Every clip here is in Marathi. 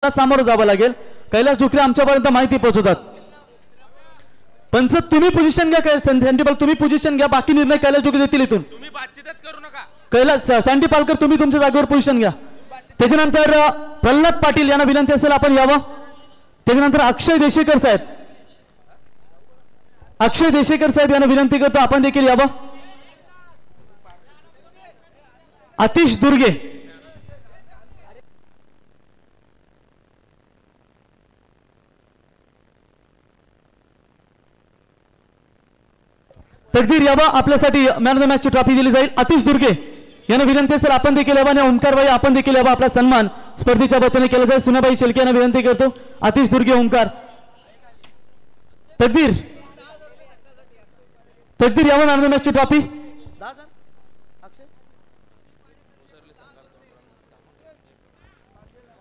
सामोरं जावं लागेल। कैलास डुकरे आमच्यापर्यंत माहिती पोहोचवतात। पंच तुम्ही पोझिशन घ्या, सँडी तुम्ही पोझिशन घ्या, बाकी निर्णय कैलास डुकरे देतील। इथून तुम्ही बातचीतच करू नका। कैलास सँडी पालकर तुम्ही तुमच्या जागेवर पोझिशन घ्या। त्याच्यानंतर प्रल्हाद पाटील यांना विनंती असेल आपण यावं। त्याच्यानंतर अक्षय देशेकर साहेब, अक्षय देशेकर साहेब यांना विनंती करतो आपण देखील यावं। आतिश दुर्गे, तकदीर यावा आपल्यासाठी मॅन ऑफ द मॅच ची ट्रॉफी दिली जाईल। आतिश दुर्गे यांना विनंती असेल आपण देखील यावा आणि ओंकार भाई आपण देखील यावा। आपला सन्मान स्पर्धेच्या वतीने केला जाईल। सुनाबाई शेळके यांना विनंती करतो। आतिश दुर्गे, ओंकार, तकदीर, तकदीर यावा मॅन ऑफ द मॅच ची ट्रॉफी।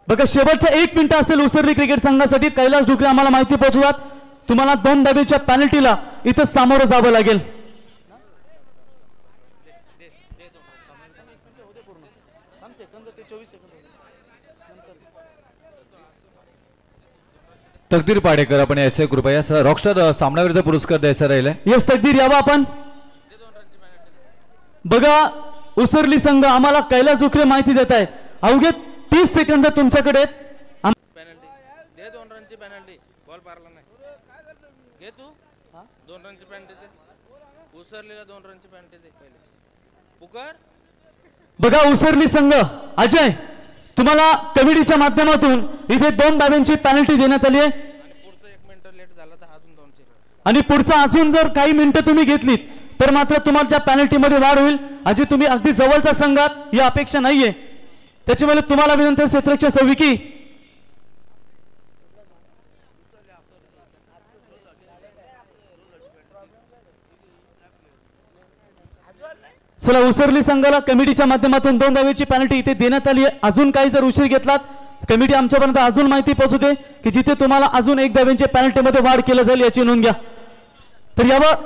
बघा शेवटचा 1 मिनिट असेल उसरली क्रिकेट संघासाठी। कैलास डुकरे आम्हाला माहिती पोहोचवतात तुम्हाला 2 धावेच्या पेनल्टीला इथं सामोरं जावं लागेल। तकदीर पाडेकर आपण यायचं कृपया सर, रॉकस्टार सामनावीरचा पुरस्कार द्यायचा राहिलाय। यस तकदीर यावा आपण। बघा उसरली संघ आम्हाला कैलास डुकरे माहिती देत आहेत। अवघे 30 सेकंद तुमच्याकडे। पेनल्टी दे, 2 रनची पेनल्टी, बॉल पारला नाही। घे तू 2 रनची पेनल्टी दे, उसरलीला 2 रनची पेनल्टी दे पहिले पुकार। बघा उसरली संघ अजय तुम्हाला कमिटीच्या माध्यमातून इथे 2 धाब्यांची पेनल्टी देण्यात आली आहे आणि पुढचं 1 मिनिट लेट झालं तर अजून 2ची, आणि पुढचा अजून जर काही मिनिटं तुम्ही घेतलीत तर मात्र तुम्हाला त्या पेनल्टी मध्ये वाढ होईल। अजय तुम्ही अगदी जवळच्या संघात ही अपेक्षा नाहीये, त्याच्यामुळे तुम्हाला विनंती आहे क्षेत्ररक्षक सौविकी चला। उसरली संघाला कमिटीच्या माध्यमातून 2 धावेची पेनल्टी इथे देण्यात आली आहे। अजून काही जर उशीर घेतलात कमिटी आमच्यापर्यंत अजून माहिती पोहोचवते की जिथे तुम्हाला अजून 1 धावेची पेनल्टी मध्ये वाढ केली जाईल याची नोंद घ्या। तर यावं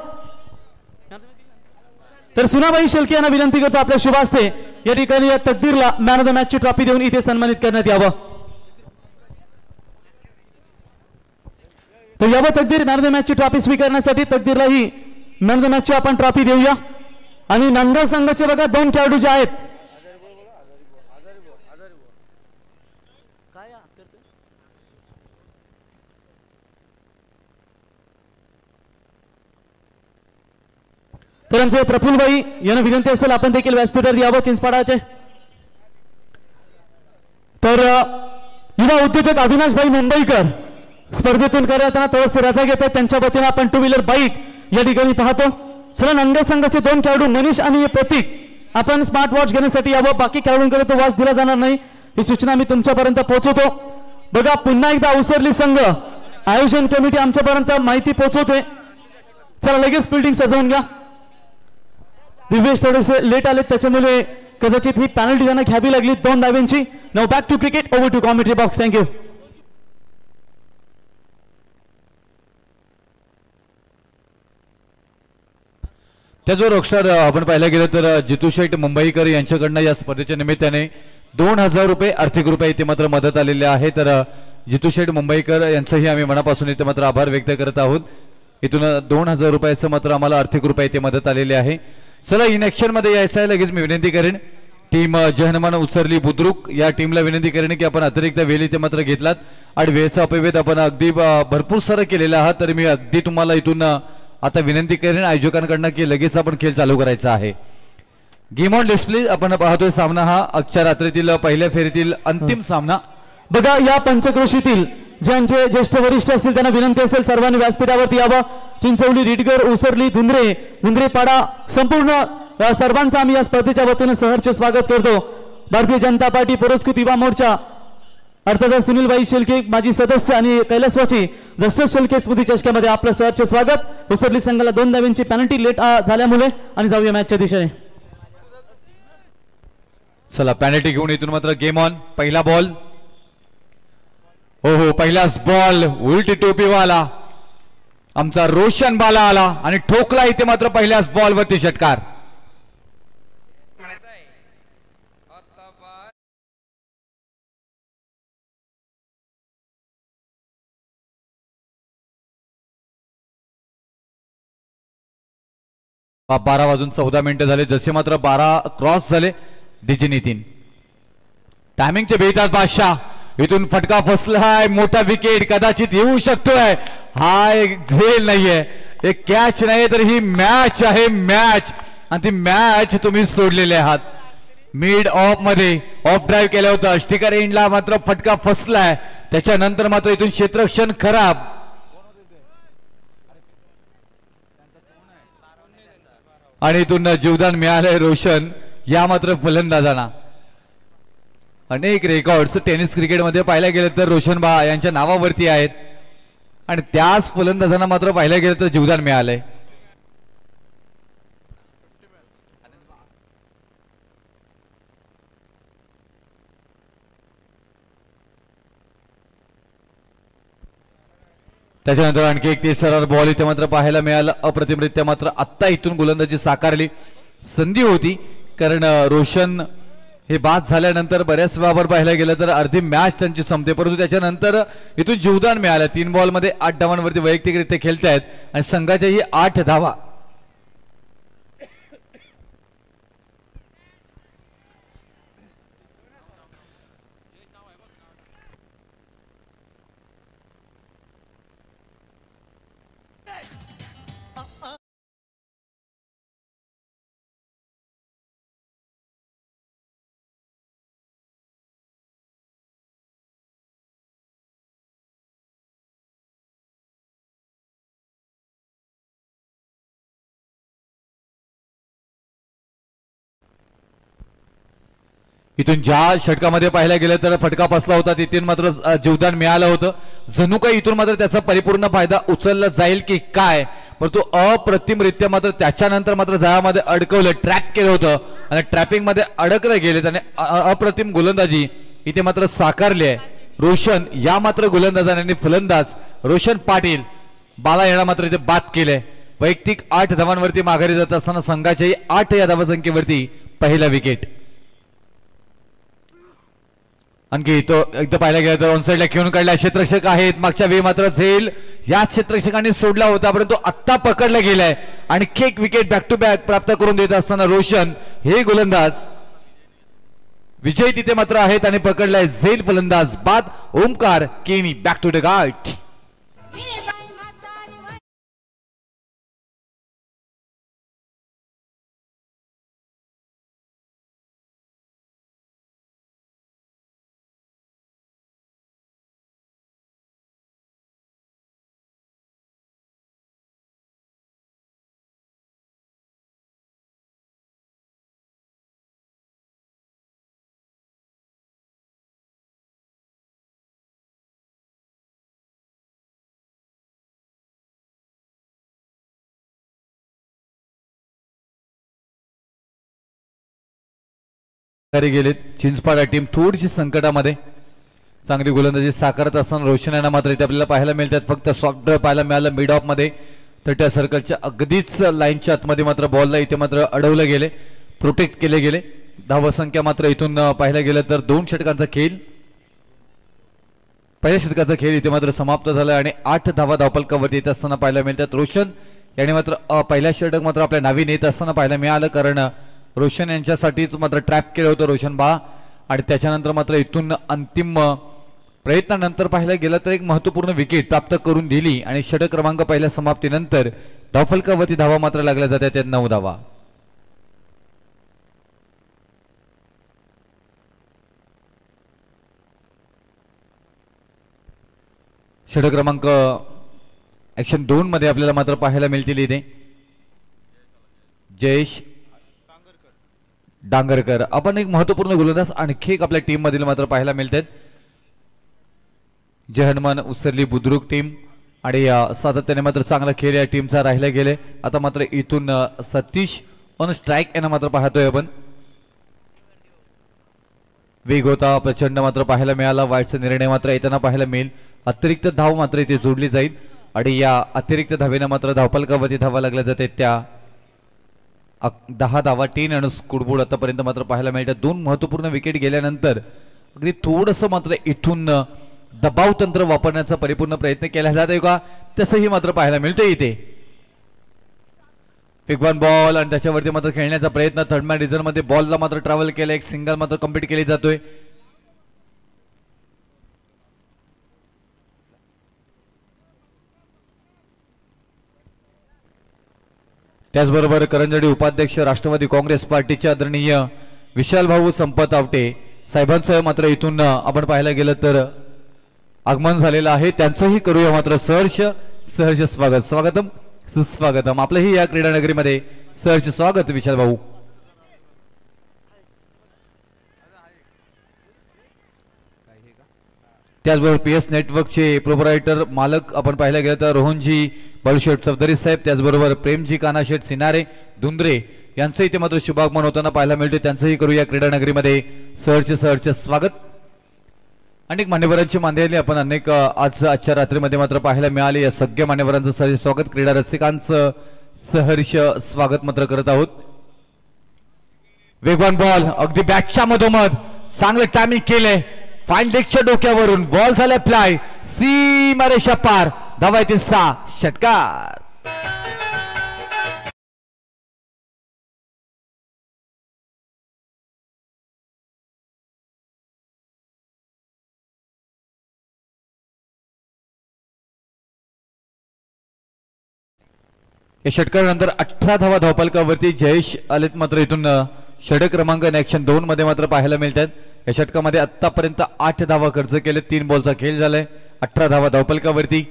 तर सुनाबाई शेळके यांना विनंती करतो आपल्या शुभ हस्ते या ठिकाणी या तकदीरला मॅन ऑफ द मॅच ची ट्रॉफी देऊन इथे सन्मानित करण्यात यावं। तर यावं तकदीर मॅन ऑफ द मॅच ची ट्रॉफी स्वीकारण्यासाठी। तकदीरला he man of the match ची आपण ट्रॉफी देऊया। आणि नांदगाव संघाचे बघा 2 खेळाडू जे आहेत, तर आमचे प्रफुल्लभाई यांना विनंती असेल आपण देखील व्यासपीठावर यावं चिंचपाडाचे। तर युवा उद्योजक अविनाशभाई मुंबईकर स्पर्धेतून करताना थोडंसं रजा घेत आहेत, त्यांच्या वतीने आपण 2 व्हीलर बाईक या ठिकाणी पाहतो। चला नांदगाव संघाचे 2 खेळाडू मनीष आणि प्रतीक आपण स्मार्ट वॉच घेण्यासाठी यावं। बाकी खेळाडूंकडे तो वॉच दिला जाणार नाही ही सूचना मी तुमच्यापर्यंत पोहोचवतो। बघा पुन्हा एकदा उसरली संघ आयोजन कमिटी आमच्यापर्यंत माहिती पोहोचवते। चला लगेच फिल्डिंग सजवून घ्या। दिवेश थोडेसे लेट आले त्याच्यामुळे कदाचित ही पेनल्टी त्यांना घ्यावी लागली 2 धाव्यांची। Now back to cricket, over to commentary box. Thank you. त्याचबरोबर रॉकस्टार आपण पाहायला गेलं तर जितू शेठ मुंबईकर यांच्याकडनं या स्पर्धेच्या निमित्ताने 2000 रुपये आर्थिक रुपये इथे मात्र मदत आलेले आहे। तर जितू शेठ मुंबईकर यांचंही आम्ही मनापासून इथे मात्र आभार व्यक्त करत आहोत। इथून 2000 रुपयाचं मात्र आम्हाला आर्थिक रुपये इथे मदत आलेली आहे। चला इन ऍक्शन मध्ये यायचं आहे। लगेच मी विनंती करेन टीम जय हनुमान उसरली बुद्रुक या टीमला विनंती करेन की आपण अतिरिक्त वेळ इथे मात्र घेतलात आणि वेळेचा अपव्यय आपण अगदी भरपूर सारं केलेला आहात। तर मी अगदी तुम्हाला इथून आता विनंती करेन आयोजकांकडनं की लगेच आपण खेळ चालू करायचा आहे। गेम ऑन डिस्प्ले आपण पाहतोय सामना हा आजच्या रात्रीतील पहिल्या फेरीतील अंतिम सामना। बघा या पंचक्रोशीतील ज्यांचे ज्येष्ठ वरिष्ठ असतील त्यांना विनंती असेल सर्वांनी व्यासपीठावरती यावं। चिंचवली, रिडगर, उसरली, धुंद्रेपाडा संपूर्ण सर्वांचं आम्ही या स्पर्धेच्या वतीने सहर्ष स्वागत करतो। भारतीय जनता पार्टी पुरस्कृत युवा मोर्चा अर्थात सुनीलभाई शेळके माजी सदस्य आणि कैलासवासी दशरथ शेळके स्मृती चषकामध्ये आपलं सहर्ष स्वागत। उसरली संघाला 2 धाव्यांची पेनल्टी लेट झाल्यामुळे आणि जाऊया मॅचच्या दिशेने। चला पेनल्टी घेऊन इथून मात्र गेम ऑन। पहिला बॉल, हो पहिलाच बॉल उलटी टोपीवाला आमचा रोशन बाला आला आणि ठोकला इथे मात्र पहिल्याच बॉल वरती षटकार। 12:14 झाले. जसे मात्र 12 क्रॉस झाले. डीजे नितीन टायमिंगचे बेतात बादशाह. इथून फटका फसलाय. मोठा विकेट कदाचित येऊ शकतोय. हा एक झेल नाहीये, एक कॅच नाही, तर ही मॅच आहे. मॅच आणि ती मॅच तुम्ही सोडलेले आहात. मिड ऑफ मध्ये ऑफ ड्राईव्ह केलं होतं. स्टिकर एंडला मात्र फटका फसलाय. त्याच्यानंतर मात्र इथून क्षेत्ररक्षण खराब. आणि इथून जीवदान मिळालंय रोशन या मात्र फलंदाजांना. अनेक रेकॉर्ड्स टेनिस क्रिकेटमध्ये पाहायला गेलं तर रोशन बा यांच्या नावावरती आहेत आणि त्याच फलंदाजांना मात्र पाहायला गेलं तर जीवदान मिळालंय. त्याच्यानंतर आणखी एक 30 बॉल इथे मात्र पाहायला मिळालं. अप्रतिमरित्या मात्र आत्ता इथून गोलंदाजी साकारली. संधी होती कारण रोशन हे बाद झाल्यानंतर बऱ्याच वेळा आपण पाहायला गेलं तर अर्धी मॅच त्यांची संपते, परंतु त्याच्यानंतर इथून जीवदान मिळालं. 3 बॉलमध्ये 8 धावांवरती वैयक्तिकरित्या खेळतायत आणि संघाच्याही 8 धावा. इथून ज्या षटकामध्ये पाहायला गेलं तर फटका बसला होता तिथून मात्र जीवदान मिळालं होतं. जणू काही इथून मात्र त्याचा परिपूर्ण फायदा उचलला जाईल की काय, परंतु अप्रतिमरित्या मात्र त्याच्यानंतर मात्र जाळ्यामध्ये अडकवलं. ट्रॅप केलं होतं आणि ट्रॅपिंग मध्ये अडकले गेले. त्याने अप्रतिम गोलंदाजी इथे मात्र साकारली आहे. रोशन या मात्र गोलंदाजांनी फलंदाज रोशन पाटील बाला यांना मात्र इथे बाद केले. वैयक्तिक 8 धावांवरती माघारी जात असताना संघाच्याही 8 या धावसंख्येवरती पहिला विकेट. आणखी तो एकदा पाहायला गेला तर ऑन साईडला खेळून काढला. क्षेत्ररक्षक आहेत. मागच्या वेळी मात्र झेल या क्षेत्ररक्षकांनी सोडला होता, परंतु आत्ता पकडला गेलाय आणि एक विकेट बॅक टू बॅक प्राप्त करून देत असताना रोशन हे गोलंदाज विजय तिथे मात्र आहेत आणि पकडलाय झेल फलंदाज बाद. ओमकार केनी बॅक टू द गार्ड. गेलेत. चिंचपाडा टीम थोडीशी संकटामध्ये. चांगली गोलंदाजी साकारत असताना रोशन यांना मात्र इथे आपल्याला पाहायला मिळतात. फक्त सॉफ्ट ड्राइव्ह पाहायला मिळालं मिड ऑफ मध्ये. 30 सर्कलच्या अगदीच लाईनच्या आतमध्ये मात्र बॉलला इथे मात्र अडवलं गेले, प्रोटेक्ट केले गेले. धावसंख्या मात्र इथून पाहायला गेलं तर 2 षटकांचा खेळ, पहिल्या षटकाचा खेळ इथे मात्र समाप्त झाला आणि 8 धावा धावफलकावरती येत असताना पाहायला मिळतात. रोशन यांनी मात्र पहिल्या षटक मात्र आपल्या नावी नेत असताना पाहायला मिळालं, कारण रोशन यांच्यासाठी मात्र ट्रॅप केलं होतं रोशन बा. आणि त्याच्यानंतर मात्र इथून अंतिम प्रयत्नानंतर पाहायला गेलं तर एक महत्वपूर्ण विकेट प्राप्त करून दिली आणि षटक क्रमांक पहिल्या समाप्तीनंतर धावफलकावरती धावा मात्र लागल्या जातात. त्यात 9 धावा. षटक क्रमांक ऍक्शन 2 मध्ये आपल्याला मात्र पाहायला मिळतील इथे जयेश डांगरकर. आपण एक महत्वपूर्ण गोलंदाज आणखी एक आपल्या टीम मधील मात्र पाहायला मिळतात. जय हनुमान उसरली बुद्रुक टीम आणि सातत्याने मात्र चांगला खेळ या टीमचा राहिला गेले. आता मात्र इथून सतीश ऑन स्ट्राईक यांना मात्र पाहतोय आपण. वेग होता प्रचंड मात्र पाहायला मिळाला. वाईटचा निर्णय मात्र येताना पाहायला मिळेल. अतिरिक्त धाव मात्र इथे जोडली जाईल आणि या अतिरिक्त धावेनं मात्र धावफलकावरती धावा लागल्या जाते. त्या 10 धावा 10 रन कुडबुड आतापर्यंत मात्र पाहायला मिळतात. 2 महत्वपूर्ण विकेट गेल्यानंतर अगदी थोडंसं मात्र इथून दबाव तंत्र वापरण्याचा परिपूर्ण प्रयत्न केला जातोय का, तसंही मात्र पाहायला मिळतंय इथे. वेगवान बॉल आणि त्याच्यावरती मात्र खेळण्याचा प्रयत्न. थर्ड मॅन रिझन मध्ये बॉलला मात्र ट्रॅव्हल केलं. एक सिंगल मात्र कंप्लीट केली जातोय. त्याचबरोबर करंजडी उपाध्यक्ष राष्ट्रवादी काँग्रेस पार्टीचे आदरणीय विशाल भाऊ संपत आवटे साहेबांसह मात्र इथून आपण पाहायला गेलं तर आगमन झालेलं आहे. त्यांचंही करूया मात्र सहर्ष स्वागत. स्वागतम सुस्वागतम. आपलंही या क्रीडा नगरीमध्ये सहर्ष स्वागत विशाल भाऊ. त्याचबरोबर PS नेटवर्कचे प्रोपरायटर मालक आपण पाहायला गेलं तर रोहनजी बाळूशेठ चौधरी साहेब, त्याचबरोबर प्रेमजी कानाशेठ सिनारे धुंद्रे यांचं इथे मात्र शुभागमन होताना पाहायला मिळते. त्यांचंही करूया क्रीडा नगरीमध्ये सहर्ष स्वागत. अनेक मान्यवरांची मांदियाली आपण आजच्या रात्रीमध्ये मात्र पाहायला मिळाले. या सगळ्या मान्यवरांचं सहर्ष स्वागत, क्रीडा रसिकांचं सहर्ष स्वागत मात्र करत आहोत. वेगवान बॉल अगदी बॅटच्या मधोमध चांगलं टायमिंग केलंय. फाईन लेगच्या डोक्यावरून बॉल झालाय फ्लाय. सीमारेषा पार. धावा येते 6. षटकार. या षटकारानंतर 18 धावा धावफलकावरती जयेश आलेत मात्र इथून षटक क्रमांक ॲक्शन 2 मध्ये मात्र पाहायला मिळतात. या षटकामध्ये आतापर्यंत 8 धावा खर्च केले. 3 बॉलचा खेळ झालाय. 18 धावा धावफलकावरती.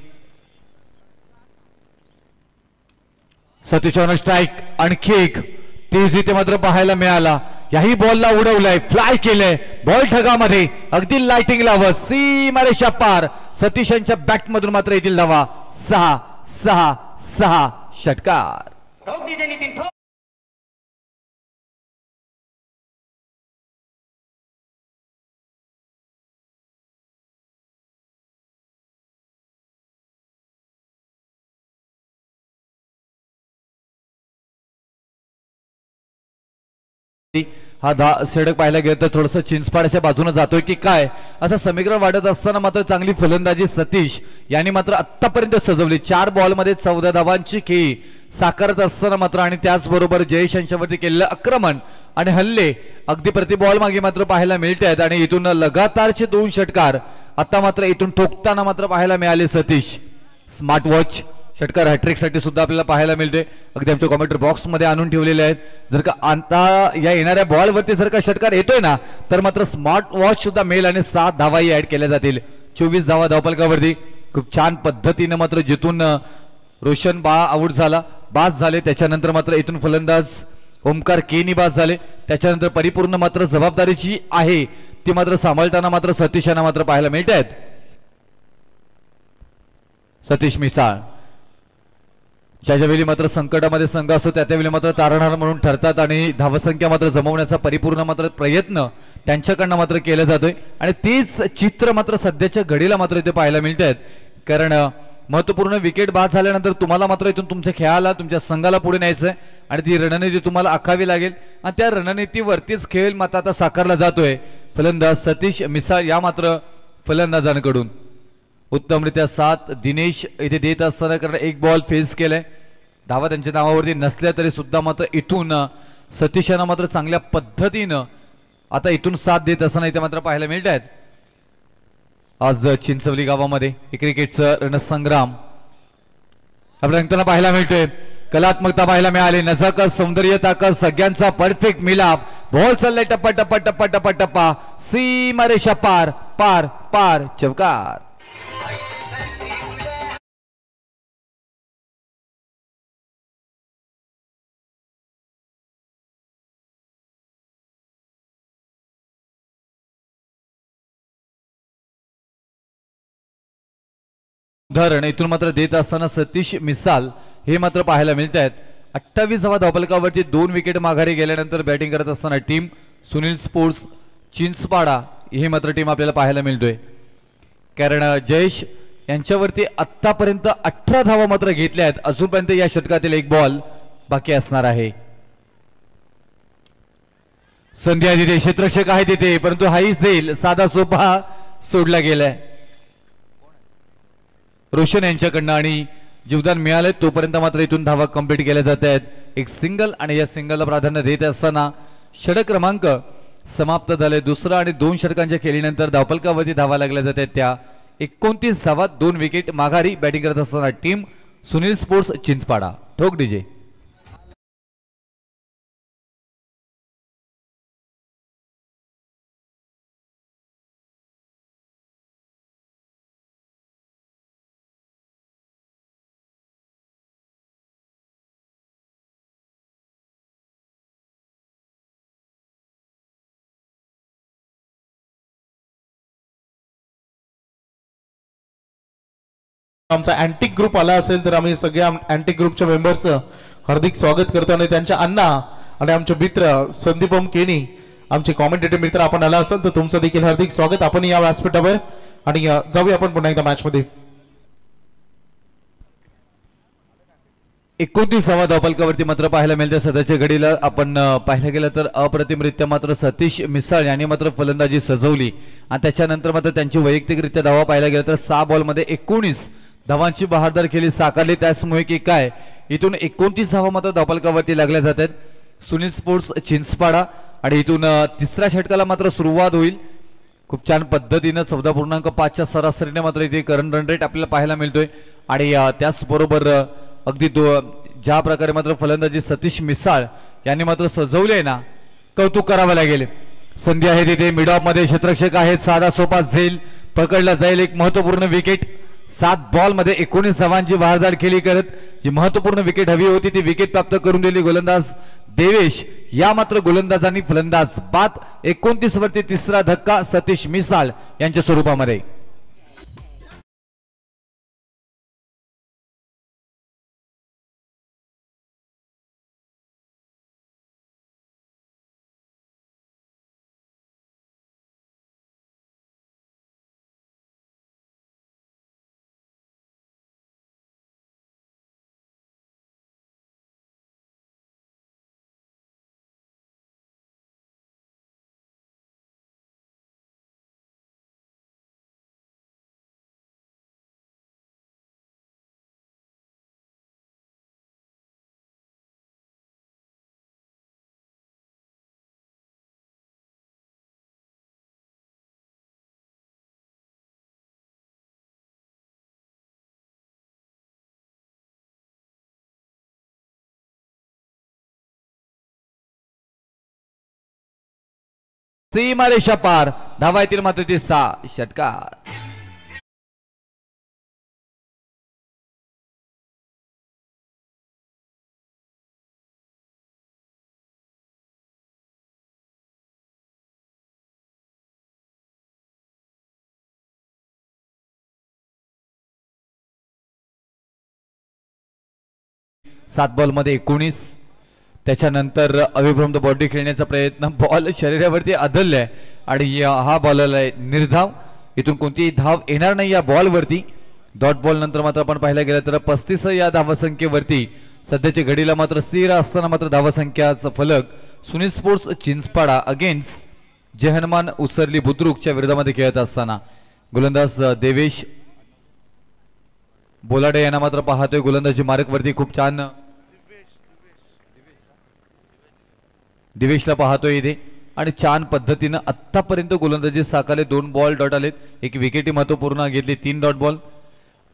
सतीश स्ट्राईक. आणखी एक तेज इथे मात्र पाहायला मिळाला. याही बॉलला उडवलंय, फ्लाय केलंय. बॉल ढगामध्ये अगदी लाइटिंग लावत सीमारेषा पार. सतीश यांच्या बॅट मधून मात्र येथील धावा 6. षटकार. हा षटक पाहायला गेलं तर थोडंसं चिंचपाड्याच्या बाजूने जातोय की काय असं समीकरण वाटत असताना मात्र चांगली फलंदाजी सतीश यांनी मात्र आतापर्यंत सजवली. 4 बॉलमध्ये 14 धावांची खेळी साकारत असताना मात्र आणि त्याचबरोबर जयेश यांच्यावरती केलेलं आक्रमण आणि हल्ले अगदी प्रति बॉल मागे मात्र पाहायला मिळत आहेत. आणि इथून लगातारचे 2 षटकार आता मात्र इथून ठोकताना मात्र पाहायला मिळाले सतीश. स्मार्ट वॉच षटकार हॅट्रिक साठी सुद्धा आपल्याला पाहायला मिळते. अगदी आमच्या कॉमेंट्री बॉक्स मध्ये आणून ठेवलेले आहेत. जर का आता या येणाऱ्या बॉलवरती जर का षटकार येतोय ना तर मात्र स्मार्ट वॉच सुद्धा मिळेल आणि 7 धावाही ऍड केल्या जातील. 24 धावा धावफलकावरती. खूप छान पद्धतीने मात्र जिथून रोशन आऊट झाला, बाद झाले. त्याच्यानंतर मात्र इथून फलंदाज ओमकार केनी बाद झाले. त्याच्यानंतर परिपूर्ण मात्र जबाबदारीची आहे ती मात्र सांभाळताना मात्र सतीश यांना मात्र पाहायला मिळत आहेत. सतीश मिसाळ ज्यावेळी मात्र संकटामध्ये संघ असतो त्यावेळी मात्र तारणहार म्हणून ठरतात आणि धावसंख्या मात्र जमवण्याचा परिपूर्ण मात्र प्रयत्न त्यांच्याकडनं मात्र केला जातोय. आणि तेच चित्र मात्र सध्याच्या घडीला मात्र इथे पाहायला मिळत आहेत. कारण महत्वपूर्ण विकेट बाद झाल्यानंतर तुम्हाला मात्र इथून तुमच्या खेळाला तुमच्या संघाला पुढे न्यायचंय आणि ती रणनीती तुम्हाला आखावी लागेल आणि त्या रणनीतीवरतीच खेळ मात्र आता साकारला जातोय. फलंदाज सतीश मिसाळ या मात्र फलंदाजांकडून उत्तमरित्या 7 दिनेश इथे देत असताना कारण 1 बॉल फेस केलाय. धावा त्यांच्या नावावरती नसल्या तरी सुद्धा मात्र इथून सतीश यांना मात्र चांगल्या पद्धतीनं आता इथून 7 देत असताना इथे मात्र पाहायला मिळत आहेत. आज चिंचवली गावामध्ये क्रिकेटचं रणसंग्राम आपल्या रंगताना पाहायला मिळतोय. कलात्मकता पाहायला मिळाली. नजाकत, सौंदर्य, ताकद सगळ्यांचा परफेक्ट मिलाप. बॉल चाललाय टप्पा टप्पा टप्पा टप्पा टप्पा. सीमारेषा पार पार पार. चौकार. उदाहरण इथून मात्र देत असताना सतीश मिसाल हे मात्र पाहायला मिळत आहेत. 28 धावा धावफलकावरती 2 विकेट माघारी गेल्यानंतर बॅटिंग करत असताना टीम सुनील स्पोर्ट्स चिंचपाडा हे मात्र टीम आपल्याला पाहायला मिळतोय. कारण जयेश यांच्यावरती आतापर्यंत 18 धावा मात्र घेतल्या आहेत. अजूनपर्यंत या षटकातील 1 बॉल बाकी असणार आहे. संधी आहे तिथे, क्षेत्ररक्षक आहे तिथे, परंतु हाही झेल साधा सोपा सोडला गेलाय रोशन यांच्याकडनं आणि जीवदान मिळाले तोपर्यंत मात्र इथून धावा कंप्लीट केल्या जात आहेत. एक सिंगल आणि या सिंगलला प्राधान्य देत असताना षटक क्रमांक समाप्त झाले. दुसरा आणि 2 षटकांच्या खेळीनंतर धावफलकावरती धावा लागल्या जात आहेत त्या 29 धावा 2 विकेट माघारी. बॅटिंग करत असताना टीम सुनील स्पोर्ट्स चिंचपाडा. ठोक डीजे. आमचा अँटिक ग्रुप आला असेल तर आम्ही सगळ्या अँटिक ग्रुपच्या मेंबर्सचं हार्दिक स्वागत करतो आणि त्यांच्या अण्णा आणि आमचे मित्र संदीपम केनी आमचे कॉमेंटेटर मित्र आपण आला असेल तर तुमचं देखील हार्दिक स्वागत. आपण या व्यासपीठावर आणि जाऊया आपण पुन्हा एकदा मॅच मध्ये. 29 धावफलकावरती मात्र पाहायला मिळते सध्याच्या घडीला. आपण पाहायला गेलं तर अप्रतिमरित्या मात्र सतीश मिसाळ यांनी मात्र फलंदाजी सजवली आणि त्याच्यानंतर मात्र त्यांची वैयक्तिकरित्या धावा पाहायला गेलं तर 6 बॉलमध्ये 19 धावांची बहारदार खेळी साकारली. त्याचमुळे की काय इथून 29 धावा मात्र धावफलकावरती लागल्या जातात सुनील स्पोर्ट्स चिंचपाडा. आणि इथून तिसऱ्या षटकाला मात्र सुरुवात होईल. खूप छान पद्धतीनं 14.5च्या सरासरीने मात्र इथे करंट रन रेट आपल्याला पाहायला मिळतोय. आणि त्याचबरोबर अगदी ज्या प्रकारे मात्र फलंदाजी सतीश मिसाळ यांनी मात्र सजवले आहे ना कौतुक करावं लागेल. संधी आहे तिथे मिड ऑफ मध्ये क्षेत्ररक्षक आहेत. साधा सोपा झेल पकडला जाईल. एक महत्वपूर्ण विकेट 7 बॉलमध्ये 19 धावांची बहारदार खेळी करत जी महत्वपूर्ण विकेट हवी होती ती विकेट प्राप्त करून दिली गोलंदाज देवेश. या मात्र गोलंदाजांनी फलंदाज बाद. 29 वरती तिसरा धक्का सतीश मिसाळ यांच्या स्वरूपामध्ये. सीमारेषा पार धावा येतील मात्र ती 6 षटकार. सात बॉलमध्ये 19. त्याच्यानंतर अविभ्रम बॉडी खेळण्याचा प्रयत्न बॉल शरीरावरती आदळलाय आणि हा बॉल आहे निर्धाव. इथून कोणतीही धाव येणार नाही या बॉलवरती. डॉट बॉल नंतर मात्र आपण पाहायला गेलं तर 35 या धावसंख्येवरती सध्याच्या घडीला मात्र स्थिर असताना मात्र धावसंख्याचा फलक सुनील स्पोर्ट्स चिंचपाडा अगेन्स्ट जय हनुमान उसरली बुद्रुकच्या विरोधामध्ये खेळत असताना गोलंदाज देवेश बोलाडे यांना मात्र पाहतोय. गोलंदाजी मार्कवरती खूप छान दिवेशला पाहतोय इथे आणि छान पद्धतीनं आतापर्यंत गोलंदाजी साकारले. 2 बॉल डॉट आलेत. एक विकेटी महत्वपूर्ण घेतली. 3 डॉट बॉल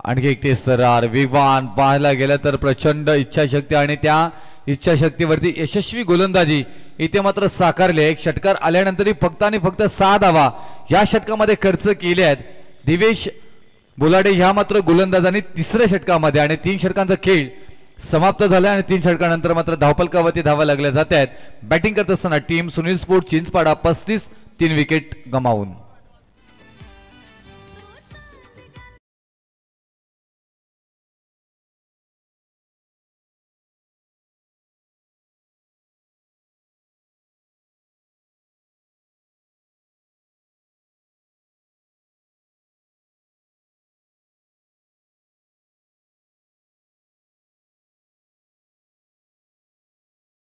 आणखी एक ते सरार वेगवान पाहायला गेलं तर प्रचंड इच्छाशक्ती आणि त्या इच्छाशक्तीवरती यशस्वी गोलंदाजी इथे मात्र साकारले. एक षटकार आल्यानंतरही फक्त आणि फक्त 6 धावा या षटकामध्ये खर्च केले आहेत. दिवेश बोलाडे ह्या मात्र गोलंदाजांनी तिसऱ्या षटकामध्ये आणि 3 षटकांचा खेळ समाप्त झाला आणि 3 षटकानंतर मात्र धावफलकावरती धावा लागल्या जात आहेत. बॅटिंग करत असताना team Sunil sports Chinchpada 35 3 wicket गमावून.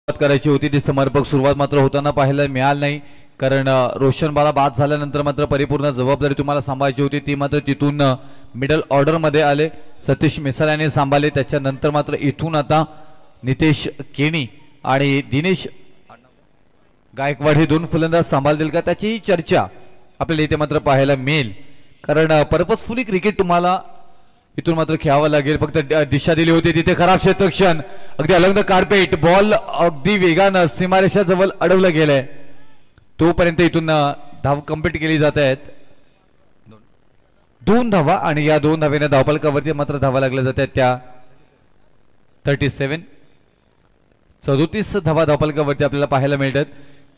करायची होती ती समर्पक सुरुवात मात्र होताना पाहायला मिळाली नाही. कारण रोशन बाला बाद झाल्यानंतर मात्र परिपूर्ण जबाबदारी तुम्हाला सांभाळायची होती, ती मात्र तिथून मिडल ऑर्डरमध्ये आले. सतीश मिसाल याने सांभाळले. त्याच्यानंतर मात्र इथून आता नितेश केणी आणि दिनेश गायकवाड हे दोन फलंदाज सांभाळतील का, त्याची चर्चा आपल्याला इथे मात्र पाहायला मिळेल. कारण पर्पजफुली क्रिकेट तुम्हाला इथून मात्र खेळावं लागेल. फक्त दिशा दिली होती तिथे खराब क्षेत्ररक्षण, अगदी अलंग द कार्पेट, बॉल अगदी वेगानं सीमारेषा जवळ अडवलं गेलंय. तोपर्यंत इथून धाव कंप्लीट केली जात आहेत. 2 धावा आणि या 2 धावेने धावफलकावरती मात्र धावा लागल्या जात आहेत त्या 37 धावा धावफलकावरती आपल्याला पाहायला मिळतात.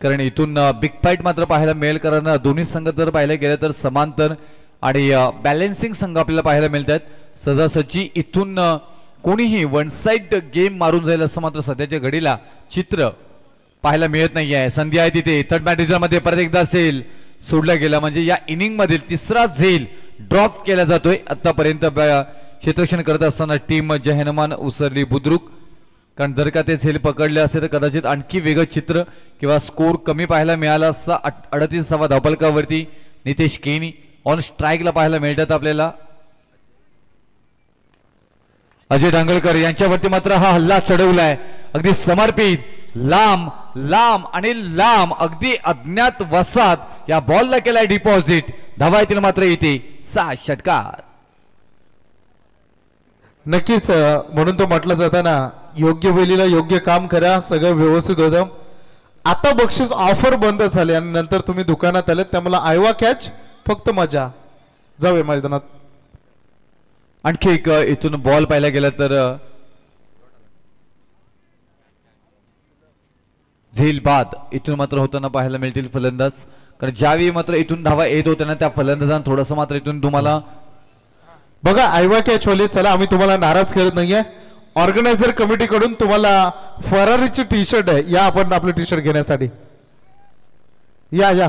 कारण इथून बिग फाईट मात्र पाहायला मिळेल. कारण दोन्ही संघ जर पाहायला गेले तर समांतर आणि बॅलेन्सिंग संघ आपल्याला पाहायला मिळतात. सहजासहजी इथून कोणीही वन साइड गेम मारून जाईल असं मात्र सध्याच्या घडीला चित्र पाहायला मिळत नाही आहे. संधी आहे तिथे थर्ड मॅच मध्ये परत एकदा झेल सोडला गेला, म्हणजे या इनिंग मधील तिसरा झेल ड्रॉप केला जातोय. आतापर्यंत क्षेत्ररक्षण करत असताना टीम जहनुमान उसरली बुद्रुक. कारण जर का ते झेल पकडले असते तर कदाचित आणखी वेगळं चित्र किंवा स्कोर कमी पाहायला मिळाला असता. 38 धावफलकावरती नितेश केनी ऑन स्ट्राईकला पाहायला मिळतात आपल्याला. अजय डांगलकर यांच्यावरती मात्र हा हल्ला चढवलाय, अगदी समर्पित, लांब लांब आणि लांब, अगदी अज्ञात वसात या बॉलला केलाय डिपॉझिट. धावा येतील मात्र इथे 6 षटकार. नक्कीच म्हणून तो म्हटलं जातं ना, योग्य वेळेला योग्य काम करा, सगळं व्यवस्थित होतं. आता बक्षीस ऑफर बंद झाले आणि नंतर तुम्ही दुकानात आले, त्यामुळे आयवा कॅच फक्त मजा. जाऊया मैदानात. आणखी एक इथून बॉल पाहायला गेला तर झेल बाद इथून मात्र होताना पाहायला मिळतील फलंदाज. कारण ज्यावेळी मात्र इथून धावा येत होत्या ना, त्या फलंदाजांना थोडंसं मात्र इथून तुम्हाला बघा आयवा कॅच वाले, चला आम्ही तुम्हाला नाराज करत नाहीये. ऑर्गनायझर कमिटी कडून तुम्हाला फरारीची टी शर्ट आहे, या आपण आपले टी शर्ट घेण्यासाठी या या.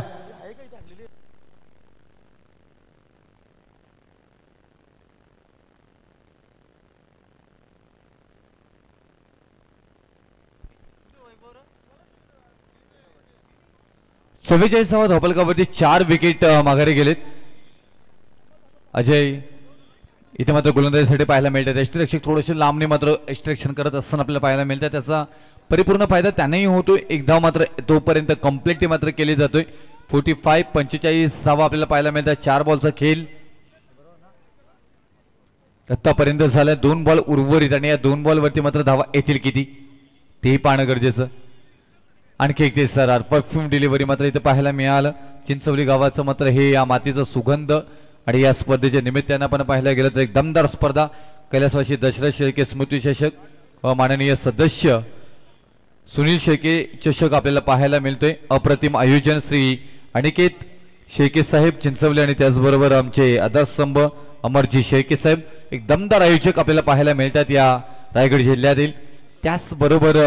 चव्वेचाळीसाव्या धावफलकावरती 4 विकेट माघारी गेलेत. अजय इथे मात्र गोलंदाजीसाठी पाहायला मिळतात. यष्टिरक्षक थोडेसे लांबने मात्र यष्टिरक्षण करत असताना आपल्याला पाहायला मिळतात. त्याचा परिपूर्ण फायदा त्यांनाही होतोय. एक धाव मात्र तोपर्यंत कंप्लीट मात्र केली जातोय. 45 धावा आपल्याला पाहायला मिळतात. 4 बॉलचा खेळ आतापर्यंत झाला. 2 बॉल उर्वरित आणि या 2 बॉलवरती मात्र धावा येतील किती तेही पाहणं गरजेचं. आणखी एक ते सरार परफ्यूम डिलिव्हरी मात्र इथे पाहायला मिळालं. चिंचवली गावाचं मात्र हे या मातीचा सुगंध आणि या स्पर्धेच्या निमित्तानं आपण पाहायला गेलं तर एक दमदार स्पर्धा. कैलासवासी दशरथ शेळके स्मृती चषक व माननीय सदस्य सुनील शेळके चषक आपल्याला पाहायला मिळतोय. अप्रतिम आयोजन श्री अनिकेत शेळके साहेब चिंचवली आणि त्याचबरोबर आमचे आधारस्तंभ अमरजी शेळके साहेब, एक दमदार आयोजक आपल्याला पाहायला मिळतात या रायगड जिल्ह्यातील. त्याचबरोबर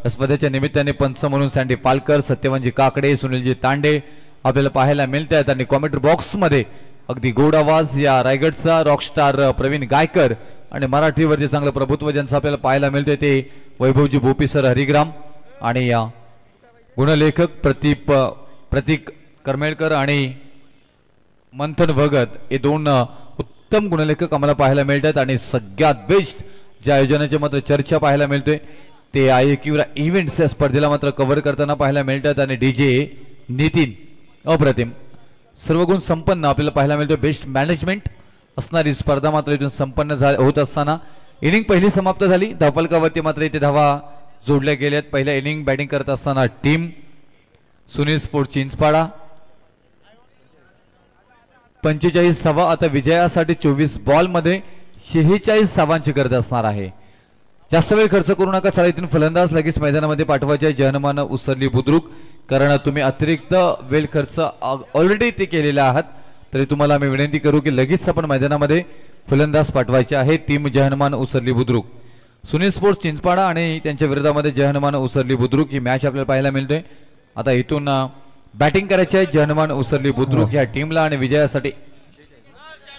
स्पर्धेच्या निमित्ताने पंच म्हणून सँडी पालकर, सत्यवानजी काकडे, सुनीलजी तांडे आपल्याला पाहायला मिळतात. आणि कॉमेंट्री बॉक्समध्ये अगदी गोड आवाज या रायगडचा रॉकस्टार प्रवीण गायकर आणि मराठीवरती चांगलं प्रभुत्व ज्यांचं आपल्याला पाहायला मिळतंय ते वैभवजी भोपी सर हरिग्राम आणि या गुणलेखक प्रतीक करमेळकर आणि मंथन भगत हे 2 उत्तम गुणलेखक आम्हाला पाहायला मिळतात. आणि सगळ्यात बेस्ट ज्या आयोजनाची मात्र चर्चा पाहायला मिळतोय ते आयक्यूरा इव्हेंट्स या स्पर्धेला मात्र कव्हर करताना पाहायला मिळतात. आणि डीजे नितीन अप्रतिम, सर्व गुण संपन्न आपल्याला पाहायला मिळतोय. बेस्ट मॅनेजमेंट असणारी स्पर्धा मात्र इथून संपन्न होत असताना इनिंग पहिली समाप्त झाली. धावफलकावरती मात्र इथे धावा जोडल्या गेल्यात. पहिल्या इनिंग बॅटिंग करत असताना टीम सुनील स्पोर्ट चिंचपाडा 45 धावा. आता विजयासाठी 24 बॉलमध्ये 46 धावांची गरज असणार आहे. जास्त वेळ खर्च करू नका. 3.5 फलंदाज लगेच मैदानामध्ये पाठवायचे. जहनुमान उसरली बुद्रुक, कारण तुम्ही अतिरिक्त वेळ खर्च ऑलरेडी ते केलेला आहात, तरी तुम्हाला आम्ही विनंती करू की लगेच आपण मैदानामध्ये फलंदाज पाठवायचे आहे. टीम जहनुमान उसरली बुद्रुक, सुनील स्पोर्ट्स चिंचपाडा आणि त्यांच्या विरोधामध्ये जहनुमान उसरली बुद्रुक ही मॅच आपल्याला पाहायला मिळते. आता इथून बॅटिंग करायची आहे जहनुमान उसरली बुद्रुक या टीमला आणि विजयासाठी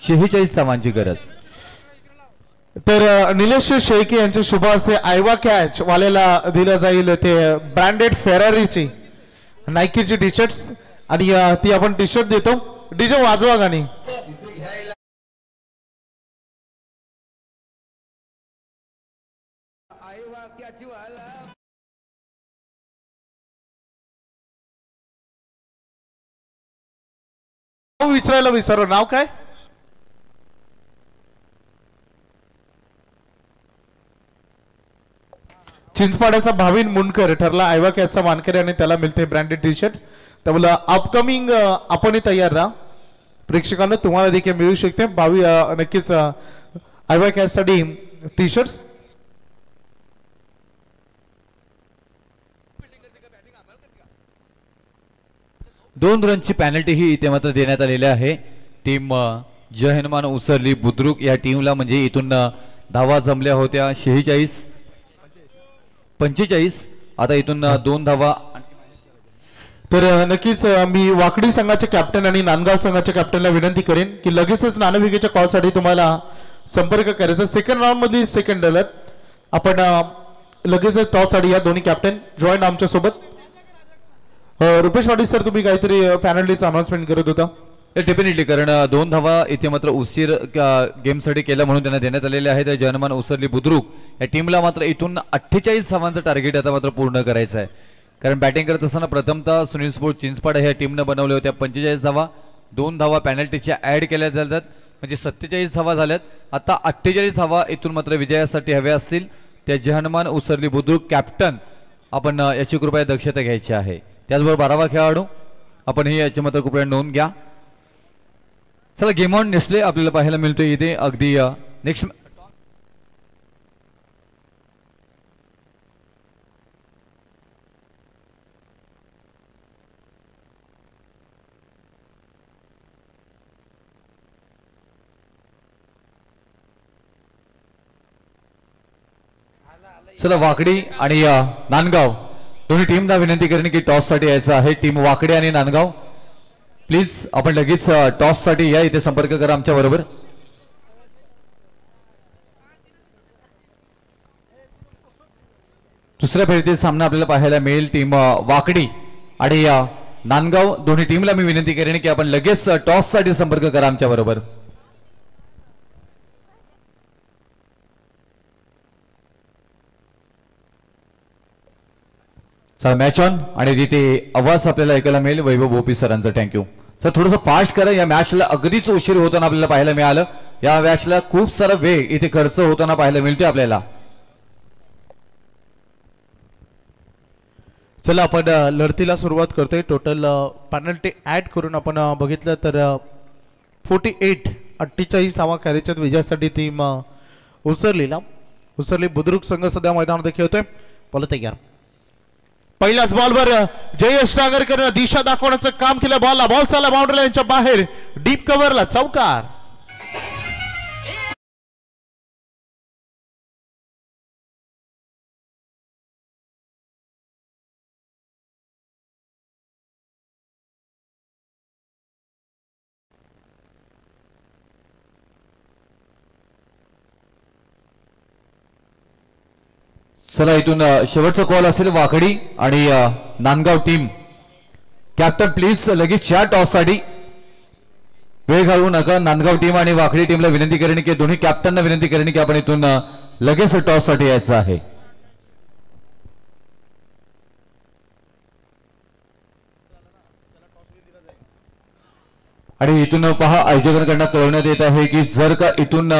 46 धावांची गरज. तर निलेश शेळके यांच्या शुभ हस्ते आयवा कॅच वाल्याला दिलं जाईल ते ब्रँडेड फेरारीची नायकीची टी शर्ट्स आणि ती आपण टी शर्ट देतो. डीजे वाजवा गाणी. विचारायला विसरलो, नाव काय? चिंचपाड्याचा भाविन मुंडकर ठरला आयवा कॅचचा मानकरी आणि त्याला मिळते ब्रँडेड टी शर्ट. त्यामुळे अपकमिंग आपणही तयार राहा. प्रेक्षकांना तुम्हाला देखील मिळू शकते भावी नक्कीच आयवा कॅचसाठी टी शर्ट्स. दोन रनची पॅनल्टी ही इथे मात्र देण्यात आलेली आहे. टीम जय हनुमान उसरली बुद्रुक या टीमला, म्हणजे इथून धावा जमल्या होत्या 46-45. आता इथून 2 धावा. तर नक्कीच मी वाकडी संघाचे कॅप्टन आणि नांदगाव संघाच्या कॅप्टनला विनंती करेन की लगेचच नाणेफेकीच्या कॉलसाठी तुम्हाला संपर्क करायचा. सेकंड राऊंड मधली सेकंड डलर आपण लगेचच टॉस साठी या दोन्ही कॅप्टन जॉईन आमच्या सोबत. रुपेश पाटील सर, तुम्ही काहीतरी पॅनल्टीचं अनाउन्समेंट करत होता. डेफिनेटली, कारण 2 धावा इथे मात्र उशीर गेमसाठी केला म्हणून त्यांना देण्यात आलेले आहेत. जय हनुमान उसरली बुद्रुक या टीमला मात्र इथून 48 धावांचं टार्गेट आता मात्र पूर्ण करायचं आहे. कारण बॅटिंग करत असताना प्रथमतः सुनील स्पोर्ट चिंचपाड ह्या टीमनं बनवल्या होत्या 45 धावा. 2 धावा पॅनल्टीच्या ऍड केल्या जातात, म्हणजे 47 धावा झाल्यात. आता 48 धावा इथून मात्र विजयासाठी हव्या असतील. त्या जय हनुमान उसरली बुद्रुक कॅप्टन आपण याची कृपया दक्षता घ्यायची आहे. त्याचबरोबर 12वा खेळाडू आपण ही याची मात्र कृपया नोंद घ्या. चला, गेम ऑन नेस्ले आपल्याला पाहायला मिळतोय इथे अगदी नेक्स्ट. चला, वाकडी आणि नांदगाव दोन्ही टीमला विनंती करेन की टॉस साठी यायचं आहे. टीम वाकडी आणि नांदगाव, प्लीज आपण लगेच टॉस साठी या, इथे संपर्क करा आमच्या बरोबर. दुसऱ्या फेरीतील सामना आपल्याला पाहायला मिळेल. टीम वाकडी आणि नांदगाव दोन्ही टीमला मी विनंती करेन की आपण लगेच टॉस साठी संपर्क करा आमच्या बरोबर. चला, मॅच ऑन. आणि तिथे आवाज आपल्याला ऐकायला मिळेल वैभव भोपी सरांचा. Thank you sir. थोडंसं फास्ट करा, या मॅचला अगदीच उशीर होताना आपल्याला पाहायला मिळालं. या मॅचला खूप सारा वेळ इथे खर्च होताना पाहायला मिळतोय आपल्याला. चला, आपण लढतीला सुरुवात करतोय. टोटल पेनल्टी ऍड करून आपण बघितलं तर 48 कॅरेजच्या विजयासाठी टीम उसरली बुद्रुक संघ सध्या मैदानामध्ये खेळतोय. बोला तयार. पहिल्याच बॉलवर जयेश नागरकर दिशा दाखवण्याचं काम केलं. बॉल चालला बाउंड्री लाईनच्या बाहेर, डीप कव्हरला चौकार. चला, इथून शेवटचा कॉल असेल वाकडी आणि नांदगाव टीम. कॅप्टन प्लीज लगेच या टॉस साठी वेळ घालवू नका. नांदगाव टीम आणि वाकडी टीमला विनंती करेन की दोन्ही कॅप्टनना विनंती करेन की आपण इथून लगेच टॉस साठी यायचं आहे. आणि इथून पहा, आयोजकांकडून कळवण्यात येत आहे की जर का इथून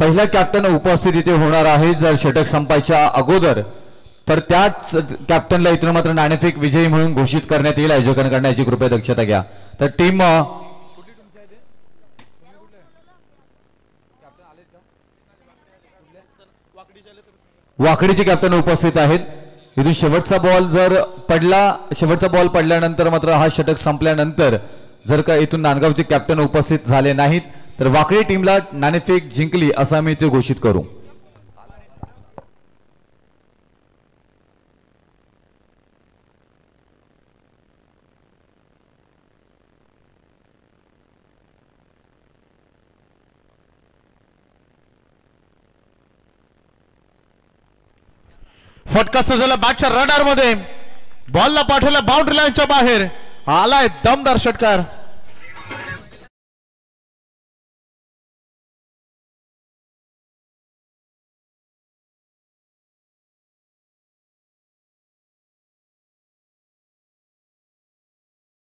पहिला कॅप्टन उपस्थित इथे होणार आहे जर षटक संपायच्या अगोदर, तर त्याच कॅप्टनला इथून मात्र नाणेफेक विजयी म्हणून घोषित करण्यात येईल. आयोजकांकडून याची कृपया दक्षता घ्या. तर टीम वाकडीचे कॅप्टन उपस्थित आहेत. इथून शेवटचा बॉल पडल्यानंतर मात्र हा षटक संपल्यानंतर जर का इथून नांदगावचे कॅप्टन उपस्थित झाले नाहीत तर वाकडी टीमला नाणेफेक जिंकली असं आम्ही ते घोषित करू. फटका सजवला बॅटच्या रडार मध्ये, बॉलला पाठवला बाउंड्री लाईनच्या बाहेर. आलाय दमदार षटकार.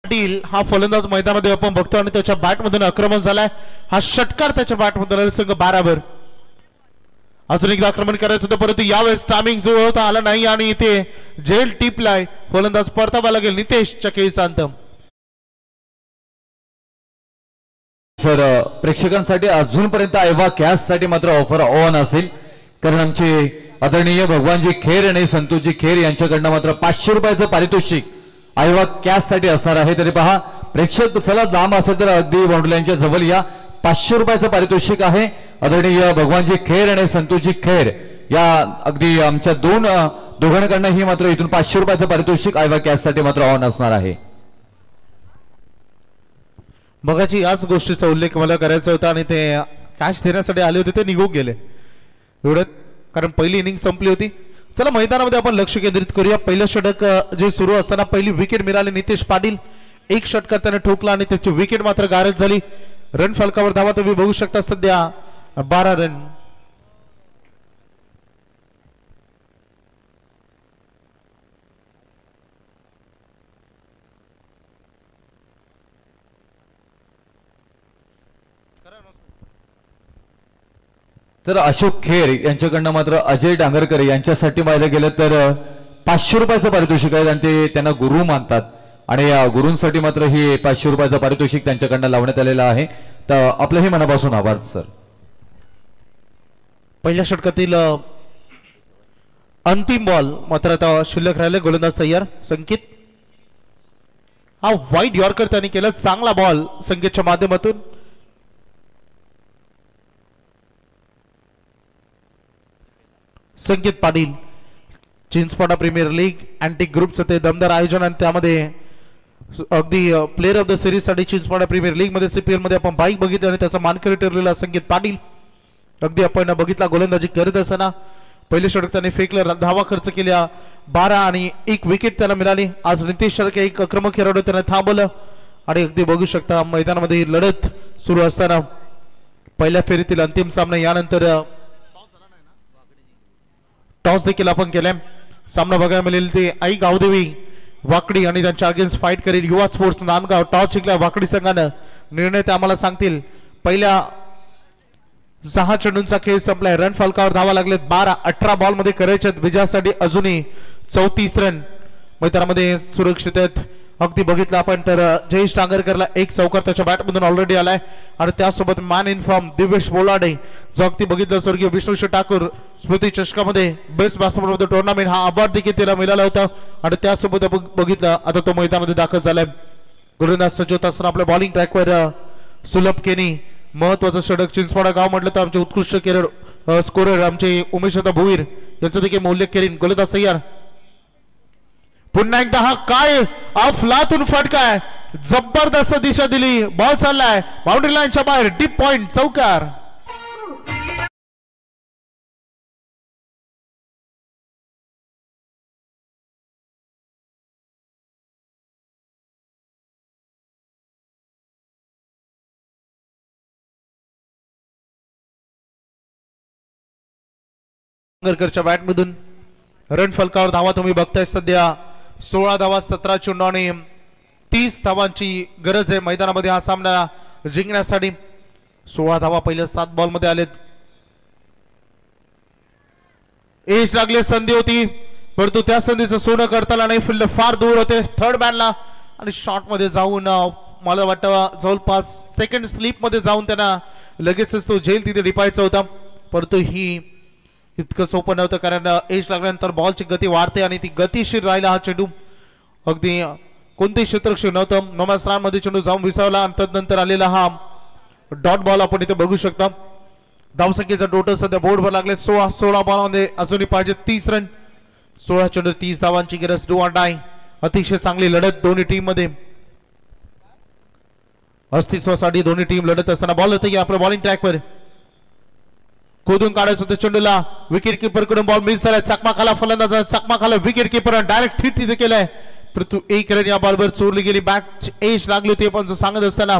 पाटील हा फलंदाज मैदानामध्ये आपण बघतो आणि त्याच्या बॅटमधून आक्रमण झालाय. हा षटकार त्याच्या बॅटमधून संघ 12 अजून एकदा आक्रमण करायचं होतं परंतु यावेळेस टायमिंग जो होता आला नाही आणि इथे जेल टिपलाय. फलंदाज परतावा लागेल नितेशच्या खेळीचा अंत. सर प्रेक्षकांसाठी अजूनपर्यंत आयवा कॅश साठी मात्र ऑफर ऑन असेल कारण आमचे आदरणीय भगवानजी खेर आणि संतोषजी खेर यांच्याकडनं मात्र 500 रुपयाचं पारितोषिक आयवा कॅश साठी असणार आहे. तरी पहा प्रेक्षक चला लांब असेल तर अगदी बाउंड्रीच्या जवळ या. 500 रुपयाचं पारितोषिक आहे. आदरणीय भगवानजी खेर आणि संतोषजी खेर या अगदी आमच्या दोघांकडनं ही मात्र इथून 500 रुपयाचं पारितोषिक आयवा कॅश साठी मात्र ऑन असणार आहे. मगाची याच गोष्टीचा उल्लेख मला करायचा होता आणि ते कॅश देण्यासाठी आले होते ते निघून गेले एवढं कारण पहिली इनिंग संपली होती. चला मैदानामध्ये आपण लक्ष केंद्रित करूया. पहिलं षटक जे सुरू असताना पहिली विकेट मिळाली नितेश पाटील. एक षटकार त्याने ठोकला आणि त्याची विकेट मात्र गारद झाली. रन फलकावर धावा तुम्ही बघू शकता सध्या 12 रन. तर अशोक खेर यांच्याकडनं मात्र अजय डांगरकर यांच्यासाठी पाहिलं गेलं तर 500 रुपयाचं पारितोषिक आहे आणि ते त्यांना गुरु मानतात आणि या गुरूंसाठी मात्र ही 500 रुपयाचं पारितोषिक त्यांच्याकडनं लावण्यात आलेलं आहे. तर आपलंही मनापासून आभार सर. पहिल्या षटकातील अंतिम बॉल मात्र आता शिल्लक राहिले. गोलंदाज तयार संकेत. हा वाईट यॉर्कर त्यांनी केला. चांगला बॉल संकेतच्या माध्यमातून. Sanket Patil Chinchpada premier league antique ग्रुपचं ते दमदार आयोजन आणि त्यामध्ये अगदी प्लेअर ऑफ द सिरीज साठी चिंचपाडा प्रीमियर लीग मध्ये CPL मध्ये आपण बाईक बघितलं आणि त्याचा मानकरी ठरलेला संकेत पाटील. अगदी आपण बघितला गोलंदाजी करत असताना पहिल्या षटक त्याने फेकलं. धावा खर्च केल्या 12 आणि एक विकेट त्याला मिळाली. आज नितेश सारखे एक आक्रमक खेळाडू त्याने थांबवलं आणि अगदी बघू शकता मैदानामध्ये लढत सुरू असताना पहिल्या फेरीतील अंतिम सामना यानंतर टॉस देखील आपण केलाय. सामना बघायला मिळेल ते आई गावदेवी वाकडी आणि त्यांच्या अगेन्स्ट फाईट करेल युवा स्पोर्ट्स नांदगाव. टॉस जिंकला वाकडी संघानं. निर्णय ते आम्हाला सांगतील. पहिल्या 6 चेंडूंचा खेळ संपलाय. रन फलकावर धावा लागले 12-18 बॉल मध्ये करायचे विजयासाठी अजूनही 34 रन मैदानामध्ये सुरक्षित आहेत. अगदी बघितलं आपण तर जयेश डांगरकरला एक चौकार त्याच्या बॅटमधून ऑलरेडी आलाय आणि त्यासोबत man in form Divesh Bolade जो अगदी बघितलं स्वर्गीय विष्णू ठाकूर स्मृती चषकामध्ये best batsman of the tournament हा अवॉर्ड देखील त्याला मिळाला होता आणि त्यासोबत बघितलं आता तो मैदानामध्ये दाखल झालाय. गोलंदाज सज्जत असताना आपल्या बॉलिंग ट्रॅकवर सुलभ केनी. महत्वाचं षटक चिंचपाडा गाव म्हटलं तर आमचे उत्कृष्ट स्कोरर आमचे उमेशदा भुईर यांचं देखील उल्लेख करीन. गोलंदाज तयार. पुन्हा एकदा हा काय अफलातून फटकाय. जबरदस्त दिशा दिली. बॉल चाललाय बाउंड्री लाईनच्या बाहेर. डीप पॉइंट चौकार. डांगरकरच्या बॅटमधून रन फलकावर धावा तुम्ही बघताय सध्या 16 धावा 17 चेंडू आणि 30 धावांची गरज आहे मैदानामध्ये हा सामना जिंकण्यासाठी. 16 धावा पहिल्या 7 बॉल मध्ये आलेत. एज लागले संधी होती परंतु त्या संधीचं सोनं करताना नाही. फिल्ड फार दूर होते थर्ड मॅनला आणि शॉट मध्ये जाऊन मला वाटतं जवळपास सेकंड स्लीप मध्ये जाऊन त्यांना लगेचच तो झेल तिथे डिपायचा होता परंतु ही इतकं सोपं नव्हतं कारण एज लागल्यानंतर बॉलची गती वाढते आणि ती गतिशील राहिला हा चेंडू. अगदी कोणतेही क्षेत्ररक्षक नव्हतं. नॉमॅन्स मध्ये चेंडू जाऊन विसावला आणि तदनंतर आलेला हा डॉट बॉल आपण इथे बघू शकता. धावसंख्येचा टोटल सध्या बोर्डवर लागले 16 बॉलमध्ये अजूनही पाहिजे 30 रन. 16 चेंडू 30 धावांची गरज. Do or die. अतिशय चांगली लढत दोन्ही टीम मध्ये. अस्तित्वासाठी दोन्ही टीम लढत असताना बॉल होते की आपल्या बॉलिंग ट्रॅकवर खोदून काढायचं होतं चेंडूला. विकेट किपर कडून बॉल मिस झालाय. चकमा खाला फलंदाज चकमा खाला विकेट किपर डायरेक्ट हिट तिथे केलाय. परंतु एक रन या बॉलवर चोरली गेली. बॅट एज लागली होती पण सांगत असताना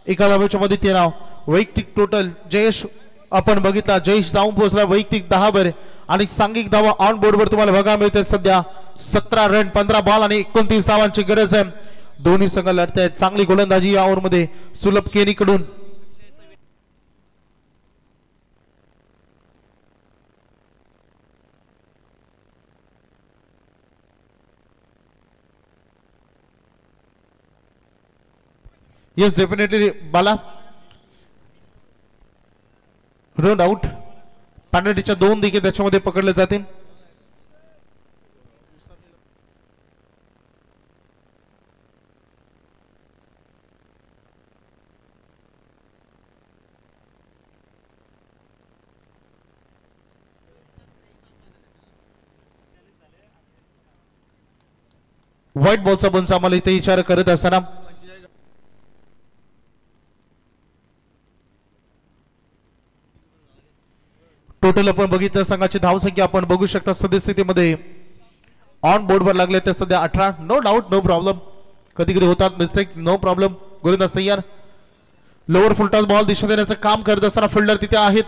एका धावेच्या मदतीने वैयक्तिक टोटल जयेश आपण बघितला. जयेश धावून पोहोचला वैयक्तिक 10 वर आणि सांघिक धावा ऑन बोर्डवर तुम्हाला बघायला मिळते. सध्या 17 रन 15 बॉल आणि 29 धावांची गरज आहे. दोन्ही संघ लढत आहेत. चांगली गोलंदाजी या ओव्हरमध्ये सुलभ केनी कडून. येस डेफिनेटली बाला रन आउट. पेनल्टीच्या 2 देखील त्याच्यामध्ये पकडले जातील. व्हाईट बॉलचा बंच आम्हाला इथे इशारा करत असताना टोटल आपण बघितलं संघाची धावसंख्या आपण बघू शकता सद्यस्थितीमध्ये ऑन बोर्डवर लागले ते सध्या 18. No doubt no problem. कधी कधी होतात मिस्टेक नो प्रॉब्लेम. गोलंदाज तयार. लोअर फुलटॉस बॉल दिशा देण्याचं काम करत असताना फिल्डर तिथे आहेत.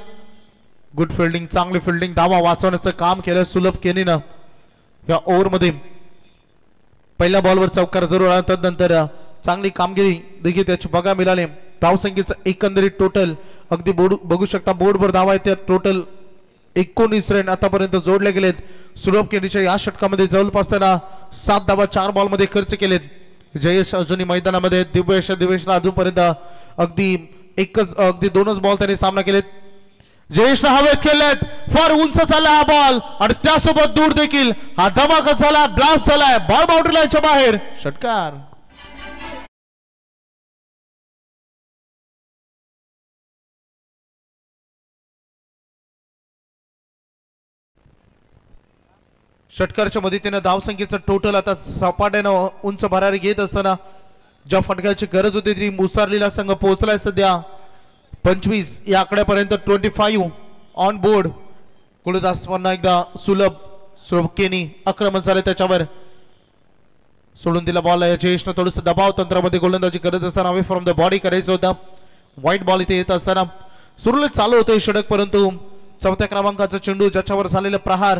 गुड फिल्डिंग चांगली फिल्डिंग धावा वाचवण्याचं काम केलं सुलभ केनीनं या ओव्हरमध्ये. पहिल्या बॉलवर चौकार जरूर आला तदनंतर चांगली कामगिरी देखील त्याची बघा मिळाली. धावसंख्येचं एकंदरीत टोटल अगदी बघू शकता बोर्डवर धावा आहेत. टोटल 19 रन आतापर्यंत जोडले गेलेत. सुलभ केनीच्या या षटकामध्ये जवळपास त्याला 7 धावा 4 बॉल मध्ये खर्च केलेत. जयेश अजूनही मैदानामध्ये. दिवेशला अजूनपर्यंत अगदी 2च बॉल त्याने सामना केलेत. जयेशला हवेत खेळलेत. फार उंच झाला हा बॉल आणि त्यासोबत दूर देखील हा धमाका झाला. ब्लास्ट झालाय. बॉल बाउंड्री लाईनच्या बाहेर. षटकार. षटकारच्या मदतीने धावसंख्येचं टोटल आता सपाट्यानं उंच भरारी घेत असताना ज्या फटक्याची गरज होती ती मुसारलेला संघ पोहोचलाय. सध्या 25 या आकड्यापर्यंत 25 ऑन बोर्ड. गोलंदाज पुन्हा एकदा सुलभ केनी आक्रमण झाले त्याच्यावर. सोडून दिला बॉल. जयेशनं थोडंसं दबाव तंत्रामध्ये गोलंदाजी करत असताना अवे फ्रॉम द बॉडी करायचं होतं. व्हाईट बॉल इथे येत असताना सुरळीत चालू होते षटक परंतु 4थ्या क्रमांकाचा चेंडू ज्याच्यावर झालेला प्रहार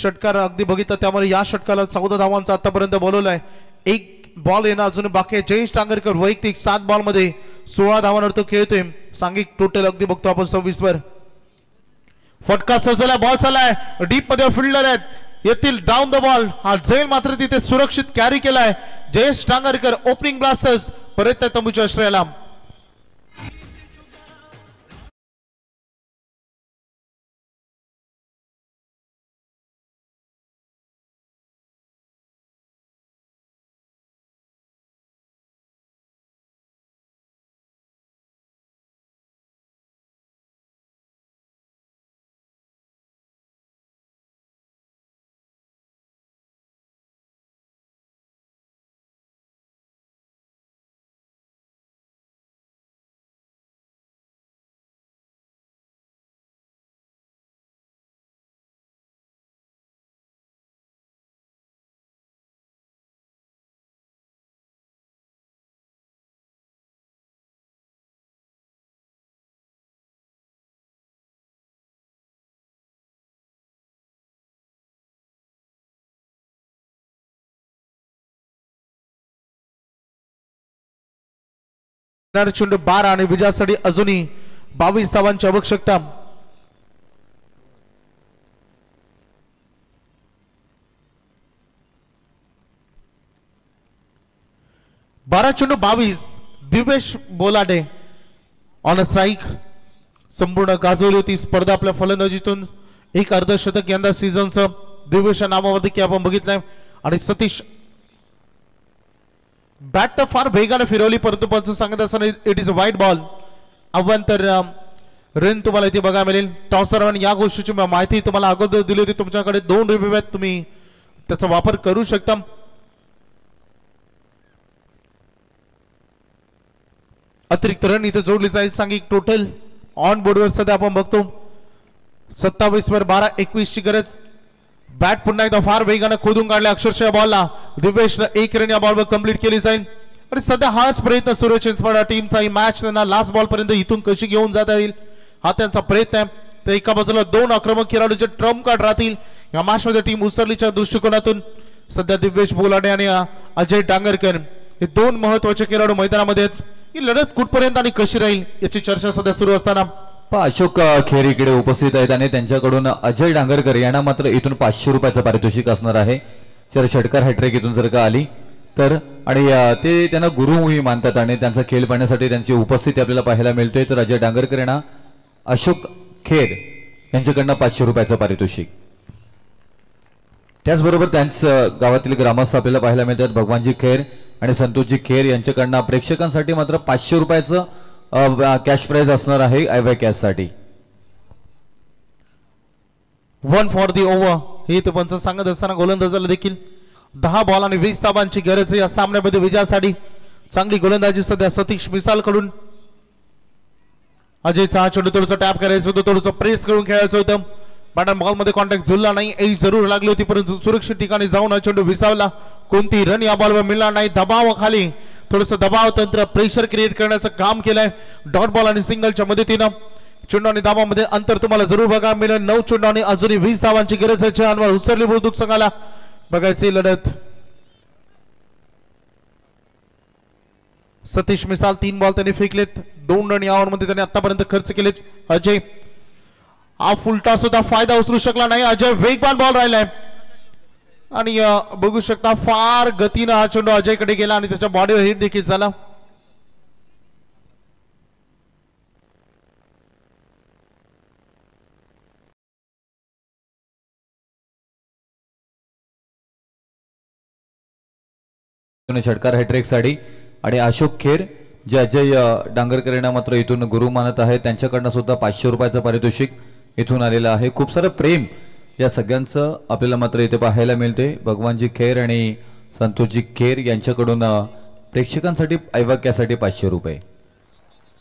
षटकार अगदी बघितलं त्यामुळे या षटकाला 14 धावांचा आतापर्यंत बोलवलाय. एक बॉल येणं अजून बाकी आहे. जयेश टांगरकर वैयक्तिक 7 बॉल मध्ये 16 धावांवर तो खेळतोय. सांघिक टोटल अगदी बघतो आपण 26 वर. फटका सजला बॉल चालाय. डीप मध्ये फिल्डर आहेत येथील डाऊन द बॉल. हा झैल मात्र तिथे सुरक्षित कॅरी केलाय. जयेश टांगरकर ओपनिंग ब्लास्टर्स परत त्या तंबूच्या आश्रयाला. चेंडू 12 आणि विजयासाठी अजूनही 22 धावांची आवश्यकता. चेंडू 22. Divesh Bolade on a strike. संपूर्ण गाजवली होती स्पर्धा आपल्या फलंदाजीतून. एक अर्धशतक यंदा सीझनचं दिवेश नावावरती की आपण बघितलंय. आणि सतीश बॅट तर फार वेगाने फिरवली परंतु पंच सांगत असताना it is a wide ball. अव्वंतर रन तुम्हाला इथे बघायला मिळेल. टॉसर रन या गोष्टीची माहिती तुम्हाला अगोदर दिली होती. तुमच्याकडे 2 रिव्ह्यू आहेत तुम्ही त्याचा वापर करू शकता. अतिरिक्त रन इथे जोडली जाईल. सांघिक टोटल ऑन बोर्डवर सध्या आपण बघतो 27 वर 12 21 ची गरज. बॅट पुन्हा एकदा फार वेगाने खोदून काढले अक्षरशः बॉलला दिव्येश एक रन या बॉलवर कंप्लीट केली जाईल आणि सध्या हाच प्रयत्न सुरू आहे चिंचवड टीमचा ही मॅच त्यांना लास्ट बॉल पर्यंत इथून कशी घेऊन जाता येईल हा त्यांचा प्रयत्न आहे तर एका बाजूला दोन आक्रमक खेळाडू जे ट्रम्प कार्ड राहतील या मॅच मध्ये टीम उसरलीच्या दृष्टिकोनातून सध्या दिव्येश बोलाडे आणि अजय डांगरकर हे दोन महत्वाचे खेळाडू मैदानामध्ये आहेत ही लढत कुठपर्यंत आणि कशी राहील याची चर्चा सध्या सुरू असताना अशोक खेर इकडे उपस्थित आहेत आणि त्यांच्याकडून अजय डांगरकर यांना मात्र इथून 500 रुपयाचं पारितोषिक असणार आहे जर षटकार हॅट्रिक इथून जर का आली तर आणि ते त्यांना गुरुही मानतात आणि त्यांचा खेळ पाहण्यासाठी त्यांची उपस्थिती आपल्याला पाहायला मिळते तर अजय डांगरकर यांना अशोक खेर यांच्याकडनं 500 रुपयाचं पारितोषिक त्याचबरोबर त्यांच गावातील ग्रामस्थ आपल्याला पाहायला मिळतात भगवानजी खेर आणि संतोषजी खेर यांच्याकडनं प्रेक्षकांसाठी मात्र 500 रुपयाचं कॅश प्राइज असणार आहे आयव्हाय कॅश साठी 1 फॉर दी ओव्हर हे ते पंच सांगत असताना गोलंदाजाला देखील 10 बॉल आणि 20 धावांची गरज या सामन्यामध्ये विजयासाठी चांगली गोलंदाजी सध्या सतीश मिसाल कडून अजयचा चेंडू थोडंसं टॅप करायचं होतं थोडंसं प्रेस करून खेळायचं होतं बॅटन बॉल मध्ये कॉन्टॅक्ट झुलला नाही एज जरूर लागली होती परंतु सुरक्षित ठिकाणी जाऊन चेंडू विसावला कोणती रन या बॉलवर मिळणार नाही दबावाखाली थोडंसं दबाव तंत्र प्रेशर क्रिएट करण्याचं काम केलंय डॉट बॉल आणि सिंगलच्या मदतीनं चेंडू आणि धावांमध्ये अंतर तुम्हाला जरूर बघा मिळेल 9 चेंडू आणि अजूनही 20 धावांची गरज आहे चेंडूवर उसरली बुद्रुक संघाला बघायची लढत सतीश मिसाल 3 बॉल त्यांनी फेकलेत 2 रन या ओव्हरमध्ये त्यांनी आतापर्यंत खर्च केलेत अजय हा फुलटा सुद्धा फायदा उचलू शकला नाही अजय वेगवान बॉल राहिलाय आणि बघू शकता फार गतीनं हा चेंडू अजयकडे गेला आणि त्याच्या बॉडीवर हिट देखील झाला षटकार हॅट्रिक साठी आणि अशोक खेर जे अजय डांगरकर यांना मात्र इथून गुरु मानत आहे त्यांच्याकडनं सुद्धा 500 रुपयाचं पारितोषिक इथून आलेलं आहे खूप सारं प्रेम या सगळ्यांचं आपल्याला मात्र इथे पाहायला मिळते भगवानजी खेर आणि संतोषजी खेर यांच्याकडून प्रेक्षकांसाठी ऐवाक्यासाठी 500 रुपये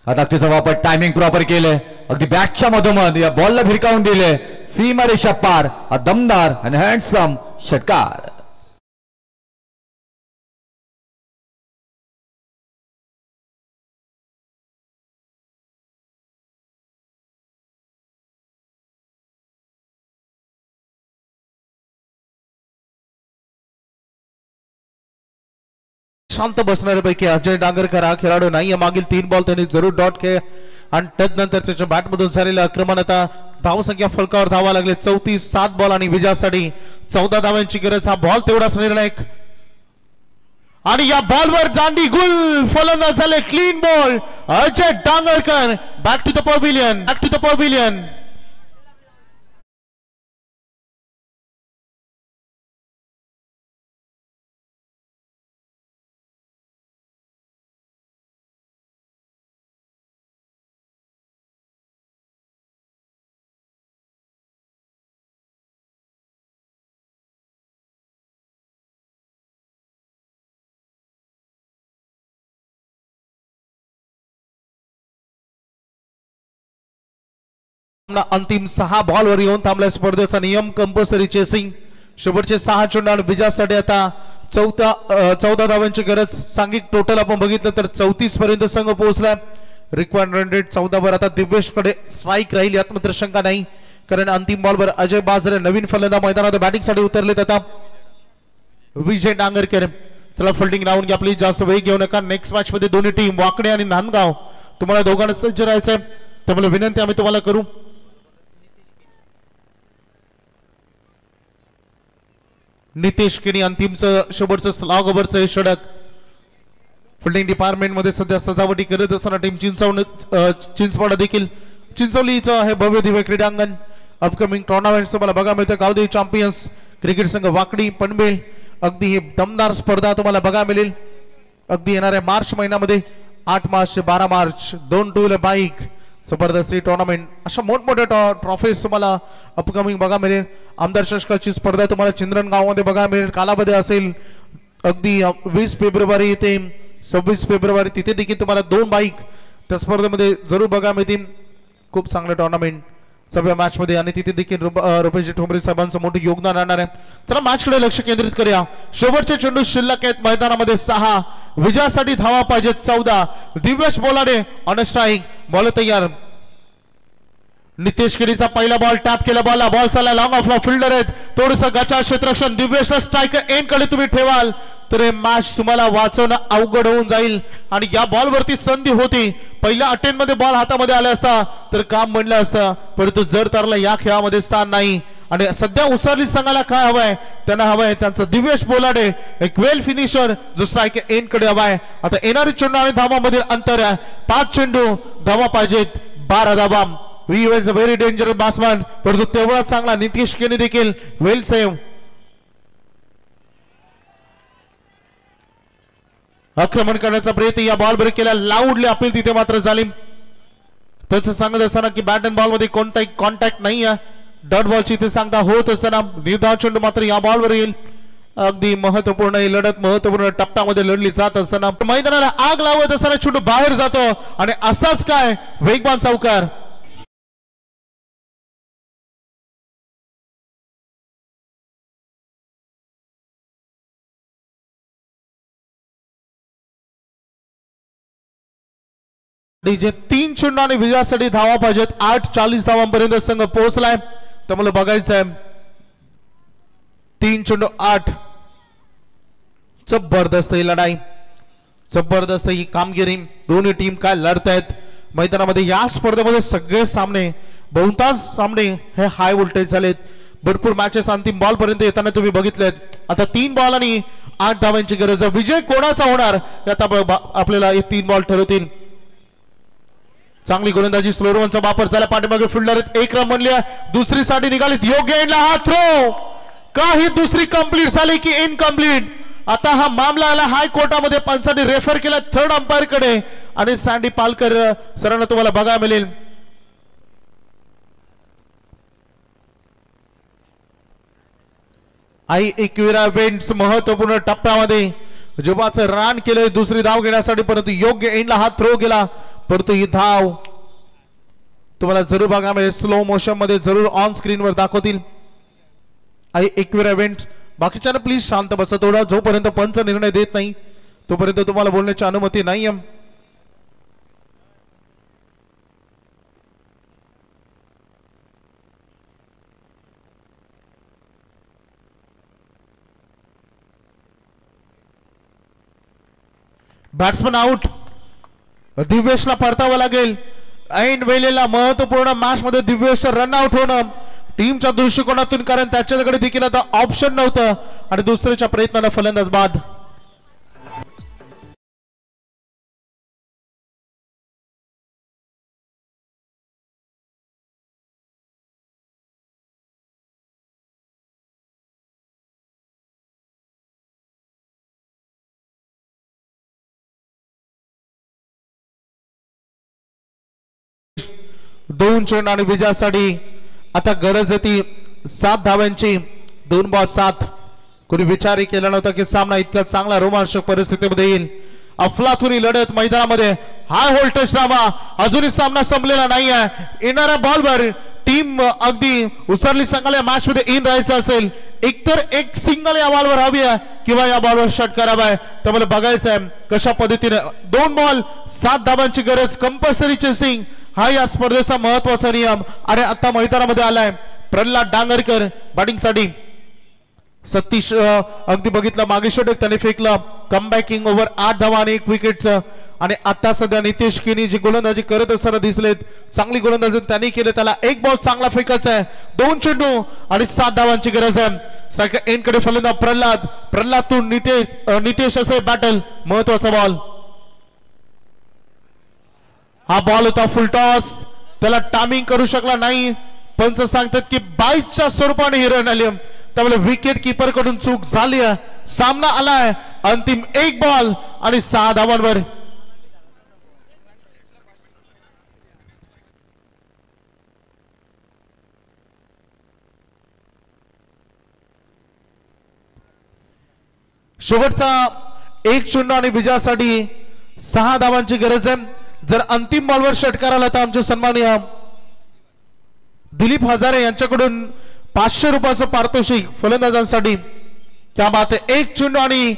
आता तिचा वापर टायमिंग प्रॉपर केले अगदी बॅटच्या मधोमध या बॉलला भिरकावून दिले सीमारेषा पार हा दमदार आणि हँडसम षटकार शांत बसणाऱ्यापैकी अजय डांगरकर हा खेळाडू नाही मागील 3 बॉल त्यांनी जरूर डॉट केले आणि तदनंतर त्याच्या बॅटमधून झालेलं आक्रमण आता धावसंख्या फलकावर धावा लागले 34 7 बॉल आणि विजयासाठी 14 धावांची गरज हा बॉल तेवढाच निर्णायक आणि या बॉलवर दांडी गुल फलंदाज झाले clean bowled Ajay Dangarkar back to the pavilion अंतिम 6 बॉलवर येऊन थांबला स्पर्धेचा नियम कंपल्सरी चेसिंग शेवटचे 6 चेंडू आणि विजयासाठी आता 14 धावांची गरज सांघिक टोटल आपण बघितलं तर 34 पर्यंत संघ पोहोचला रिक्वायर्ड रन रेट 14 वर आता दिव्येश कडे स्ट्राइक राहील यात मात्र शंका नाही कारण अंतिम बॉलवर अजय बाजरे नवीन फलंदाज मैदानात बॅटिंग साठी उतरलेत आता विजय डांगरकर चला फिल्डिंग राहून घ्या प्लीज जास्त वेळ घेऊ नका नेक्स्ट मॅच मध्ये दोन्ही टीम वाकडे आणि नांदगाव तुम्हाला दोघांना सज्ज राहायचंय त्यामुळे विनंती आम्ही तुम्हाला करू नितेश केनी अंतिमचं शेवटचं स्लॉग ओव्हरचं षटक फिल्डिंग डिपार्टमेंट मध्ये सध्या सजावटी करत असताना टीम चिंचवड देखील चिंचवलीचं हे भव्य दिव्य क्रीडांगण अपकमिंग टुर्नामेंट्स तुम्हाला बघा मिळतं गावदेवी चॅम्पियन्स क्रिकेट संघ वाकडी पनवेल अगदी ही दमदार स्पर्धा तुम्हाला बघा मिळेल अगदी येणाऱ्या मार्च महिन्यामध्ये 8 मार्च ते 12 मार्च 2 टू व्हीलर बाईक जबरदस्ती टुर्नामेंट अशा मोठमोठ्या ट्रॉफीज तुम्हाला अपकमिंग बघा मिळेल आमदार चषकाची स्पर्धा तुम्हाला चिंद्रनगावमध्ये बघा मिळेल कालावधी असेल अगदी 20 फेब्रुवारी ते 26 फेब्रुवारी तिथे देखील तुम्हाला 2 बाईक त्या स्पर्धेमध्ये जरूर बघा मिळतील खूप चांगलं टुर्नामेंट सगळ्या मॅच मध्ये आणि तिथे देखील रुपेश ठोंबरे साहेबांचं मोठं योगदान राहणार आहे. चला मॅच कडे लक्ष केंद्रित करूया. शेवटचे चेंडू शिल्लक आहेत मैदानामध्ये 6. विजयासाठी धावा पाहिजे 14. Divyesh Bolade on strike. Ball तयार. नितेश केडीचा पहिला बॉल टॅप केला. बॉल चालला लॉंग ऑफला. फिल्डर आहेत थोडस गचा क्षेत्ररक्षण. दिव्येशला स्ट्रायकर एंड कडे तुम्ही ठेवाल तर हे मॅच तुम्हाला वाचवणं अवघड होऊन जाईल. आणि या बॉल वरती संधी होती. पहिल्या अटेम्प्ट मध्ये बॉल हातामध्ये आला असता तर काम बनलं असतं, परंतु जर तरला या खेळामध्ये स्थान नाही. आणि सध्या उसरली संघाला काय हवंय? त्यांना हवंय त्यांचा दिव्येश बोलाडे एक वेल फिनिशर जो स्ट्रायकर एंड कडे हवाय. आता येणारी चेंडू आणि धावांमधील अंतर आहे 5 चेंडू. धावा पाहिजेत 12 धावा. He was a very dangerous batsman, परंतु तेवढा चांगला नितीश केनी देखील वेल सेव्ह. आक्रमण करण्याचा प्रयत्न या बॉल ब्रेक केला. लाऊडली अपील तिथे मात्र झाली. त्यांचं सांगत असताना की बॅट अँड बॉल मध्ये कोणताही कॉन्टॅक्ट नाही आहे. डॉट बॉलची इथे सांगता होत असताना निर्धाव चेंडू मात्र या बॉलवर येईल. अगदी महत्वपूर्ण ही लढत महत्वपूर्ण टप्प्यामध्ये लढली जात असताना मैदानाला आग लावत असताना चेंडू बाहेर जातो आणि असाच काय वेगवान चौकार. जे 3 चेंडू आणि विजयासाठी धावा पाहिजेत. 8:40 धावांपर्यंत संघ पोहोचलाय. त्यामुळे बघायचं आहे 3 चेंडू 8. जबरदस्त ही लढाई, जबरदस्त ही कामगिरी. दोन्ही टीम काय लढतायत मैदानामध्ये. या स्पर्धेमध्ये सगळे सामने बहुतांश सामने हे हाय व्होल्टेज झालेत. भरपूर मॅचेस अंतिम बॉल पर्यंत येताना तुम्ही बघितलेत. आता 3 बॉल आणि 8 धावांची गरज आहे. विजय कोणाचा होणार यात आपल्याला हे 3 बॉल ठरवतील. चांगली गोलंदाजी. स्लोअर वनचा वापर झाला. पाठीमागे फिल्डर एक रन बनली. दुसरी साठी निघालीत. योग्य एंडला हा थ्रो. काही दुसरी कंप्लीट झाली की इनकम्प्लीट. आता हा मामला आला हायकोर्टामध्ये. पंचांनी रेफर केला 3rd अंपायर कडे आणि सँडी पालकर सरांना तुम्हाला बघायला मिळेल. आई एकविरा इव्हेंट्स महत्वपूर्ण टप्प्यामध्ये जुबाचं रान केलं दुसरी धाव घेण्यासाठी, परंतु योग्य एंडला हा थ्रो गेला. परंतु ही धाव तुम्हाला जरूर बघा मिळेल. स्लो मोशन मध्ये जरूर ऑन स्क्रीन वर दाखवतील. आई एकविरा इव्हेंट. बाकीच्यांना प्लीज शांत बसा थोडा. जोपर्यंत पंच निर्णय देत नाही तोपर्यंत तुम्हाला बोलण्याची अनुमती नाही. Batsman out. दिव्येशला परतावं लागेल. ऐन वेळेला महत्वपूर्ण मॅच मध्ये दिव्येश रन आउट होणं टीमच्या दृष्टिकोनातून, कारण त्याच्याकडे देखील आता ऑप्शन नव्हतं आणि दुसऱ्याच्या प्रयत्नाला फलंदाज बाद. दोन चेंडू आणि विजयासाठी आता गरज होती 7 धावांची. 2 बॉल 7. कोणी विचारही केला नव्हता की सामना इतका चांगला रोमांचक परिस्थितीमध्ये येईल. अफलातूनी लढत मैदानामध्ये. High voltage drama. अजूनही सामना संपलेला नाही आहे. येणाऱ्या बॉलवर टीम अगदी उसरली संघाला मॅच मध्ये इन राहायचं असेल एकतर एक सिंगल या बॉलवर हवी आहे किंवा या बॉलवर शॉट करावा आहे. त्यामुळे बघायचं आहे कशा पद्धतीने. 2 बॉल 7 धावांची गरज. कंपल्सरी चेसिंग हा या स्पर्धेचा महत्वाचा नियम. आणि आता मैदानामध्ये आलाय प्रल्हाद डांगरकर बॅटिंगसाठी. सतीश अगदी बघितलं मागे षटक त्याने फेकलं. कमबॅकिंग ओव्हर 8 धावा आणि 1 विकेटचं. आणि आता सध्या नितेश केनी जी गोलंदाजी करत असताना दिसलेत. चांगली गोलंदाजी त्यांनी केली. त्याला 1 बॉल चांगला फेकायचा आहे. 2 चेंडू आणि 7 धावांची गरज आहे. सारखं एंड कडे फलंदाज प्रल्हादतून नितेश असे बॅटल. महत्वाचा बॉल. हा बॉल होता फुल टॉस. त्याला टायमिंग करू शकला नाही. पंच सांगतात की बाईच्या स्वरूपाने ही रन आली. त्यामुळे विकेट कीपर कडून चूक झाली. सामना आलाय अंतिम 1 बॉल आणि 6 धावांवर. शेवटचा 1 चेंडू आणि विजयासाठी 6 धावांची गरज आहे. जर अंतिम बॉलवर षटकार आला तर आमचे सन्माननीय दिलीप हजारे यांच्याकडून 500 रुपयाचं पारितोषिक फलंदाजांसाठी. क्या बात आहे. 1 चेंडू आणि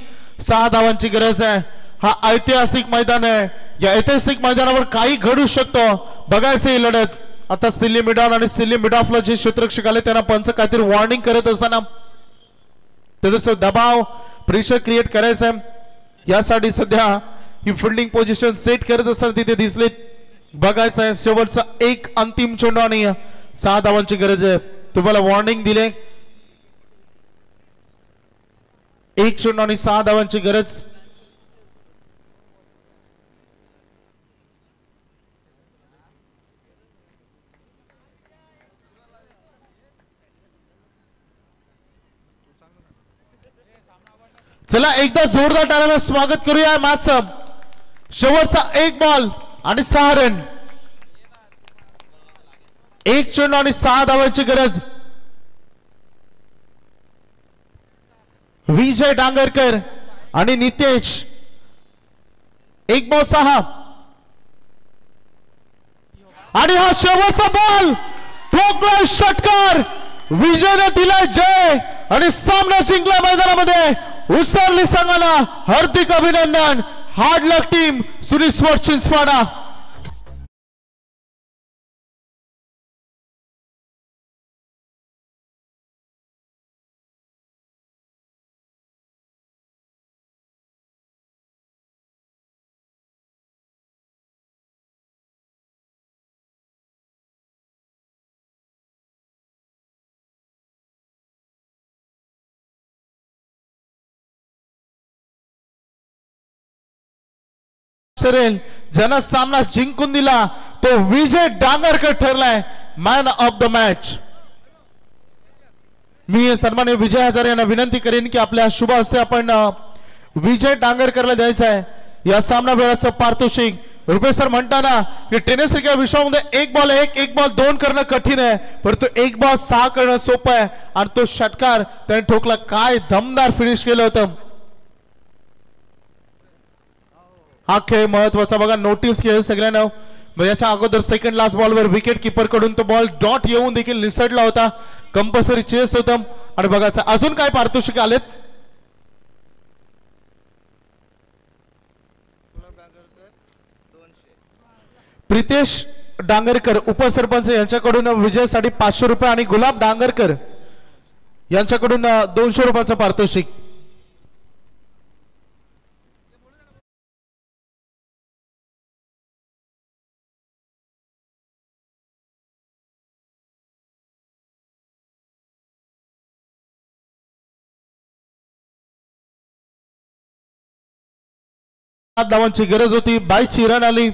6 धावांची गरज आहे. हा ऐतिहासिक मैदान आहे. या ऐतिहासिक मैदानावर काही घडू शकतो. बघायचं ही लढत. आता सिल्ली मिड ऑन आणि सिल्ली मिड ऑफला जे क्षेत्ररक्षक आले त्यांना पंच काहीतरी वॉर्निंग करत असताना थोडंसं दबाव प्रेशर क्रिएट करायचं आहे. यासाठी सध्या ही फिल्डिंग पोझिशन सेट करत असताना तिथे दिसले. बघायचं आहे शेवटचा एक अंतिम चेंडू आणि 6 धावांची गरज आहे. तुम्हाला वॉर्निंग दिले. 1 चेंडू आणि 6 धावांची गरज. चला एकदा जोरदार टाळ्यानं स्वागत करूया मॅचचं. शेवटचा 1 बॉल आणि 6 रन. 1 चेंडू आणि 6 धावांची गरज. विजय डांगरकर आणि नितेश. 1 बॉल 6 आणि हा शेवटचा बॉल. ठोकला षटकार. विजयने दिला जय आणि सामना जिंकला. मैदानामध्ये उसरली संघाला हार्दिक अभिनंदन. हार्ड लक टीम सुनी स्पोर्ट्स चिंचवाडा. ज्यानं सामना जिंकून दिला तो विजय डांगरकर ठरलाय मॅन ऑफ द मॅच. मी सन्माननीय विजय हजारे यांना विनंती करेन की आपल्या शुभ हस्ते आपण विजय डांगरकरला द्यायचं आहे या सामना वेळाचं पारितोषिक. रुपेश सर म्हणताना की टेनिस क्रिकेट विश्वामध्ये 1 बॉल 1 1 बॉल 2 करणं कठीण आहे परंतु 1 बॉल 6 करणं सोपं आहे. आणि तो षटकार त्याने ठोकला. काय दमदार फिनिश केलं होतं. हा खेळ महत्वाचा. बघा नोटीस केलं सगळ्यांना. याच्या अगोदर सेकंड लास्ट बॉलवर विकेट किपर कडून तो बॉल डॉट येऊन देखील निसटला होता. कंपल्सरी चेस होतं. आणि बघायचं अजून काय पारितोषिक आलेत. प्रितेश डांगरकर उपसरपंच यांच्याकडून विजयासाठी 500 रुपये आणि गुलाब डांगरकर यांच्याकडून 200 रुपयाचं पारितोषिक. धावांची गरज होती. 22 रन आली.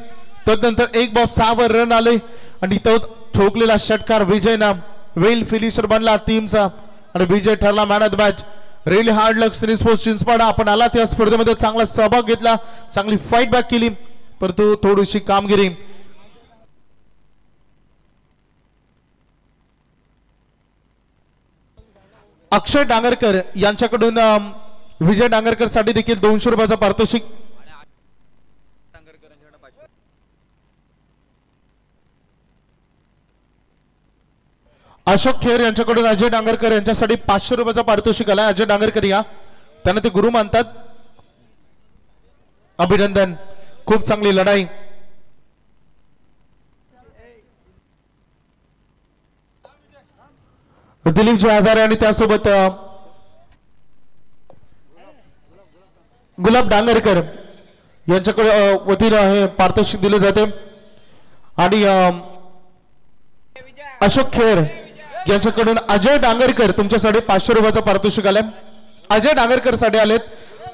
तदनंतर 1 बॉल 6 वर रन आले आणि तो ठोकलेला षटकार विजयना वेल फिनिशर बनला टीमचा आणि विजय ठरला man of the match. Really hard luck सिनी स्पोर्ट्स चिंचवाडा. आपण आलात या स्पर्धेमध्ये चांगला सहभाग घेतला. चांगली फाईट बॅक केली परंतु थोडीशी कामगिरी. अक्षय डांगरकर यांच्याकडून विजय डांगरकर साठी देखील 200 रुपयाचं पारितोषिक. अशोक खेर यांच्याकडून अजय डांगरकर यांच्यासाठी 500 रुपयाचा पारितोषिक आलाय. अजय डांगरकर या त्यांना ते गुरु मानतात. अभिनंदन. खूप चांगली लढाई. दिलीप जी हजारे आणि त्यासोबत गुलाब डांगरकर यांच्याकडे वतीनं हे पारितोषिक दिले जाते. आणि अशोक खेर यांच्याकडून अजय डांगरकर तुमच्यासाठी 500 रुपयाचं पारितोषिक आलंय. अजय डांगरकर साठी आलेत.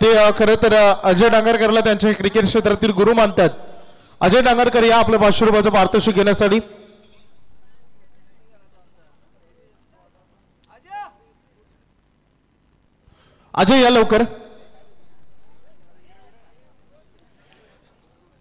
ते खरं तर अजय डांगरकरला त्यांच्या क्रिकेट क्षेत्रातील गुरु मानतात. अजय डांगरकर या आपलं 500 रुपयाचं पारितोषिक घेण्यासाठी. अजय या लवकर.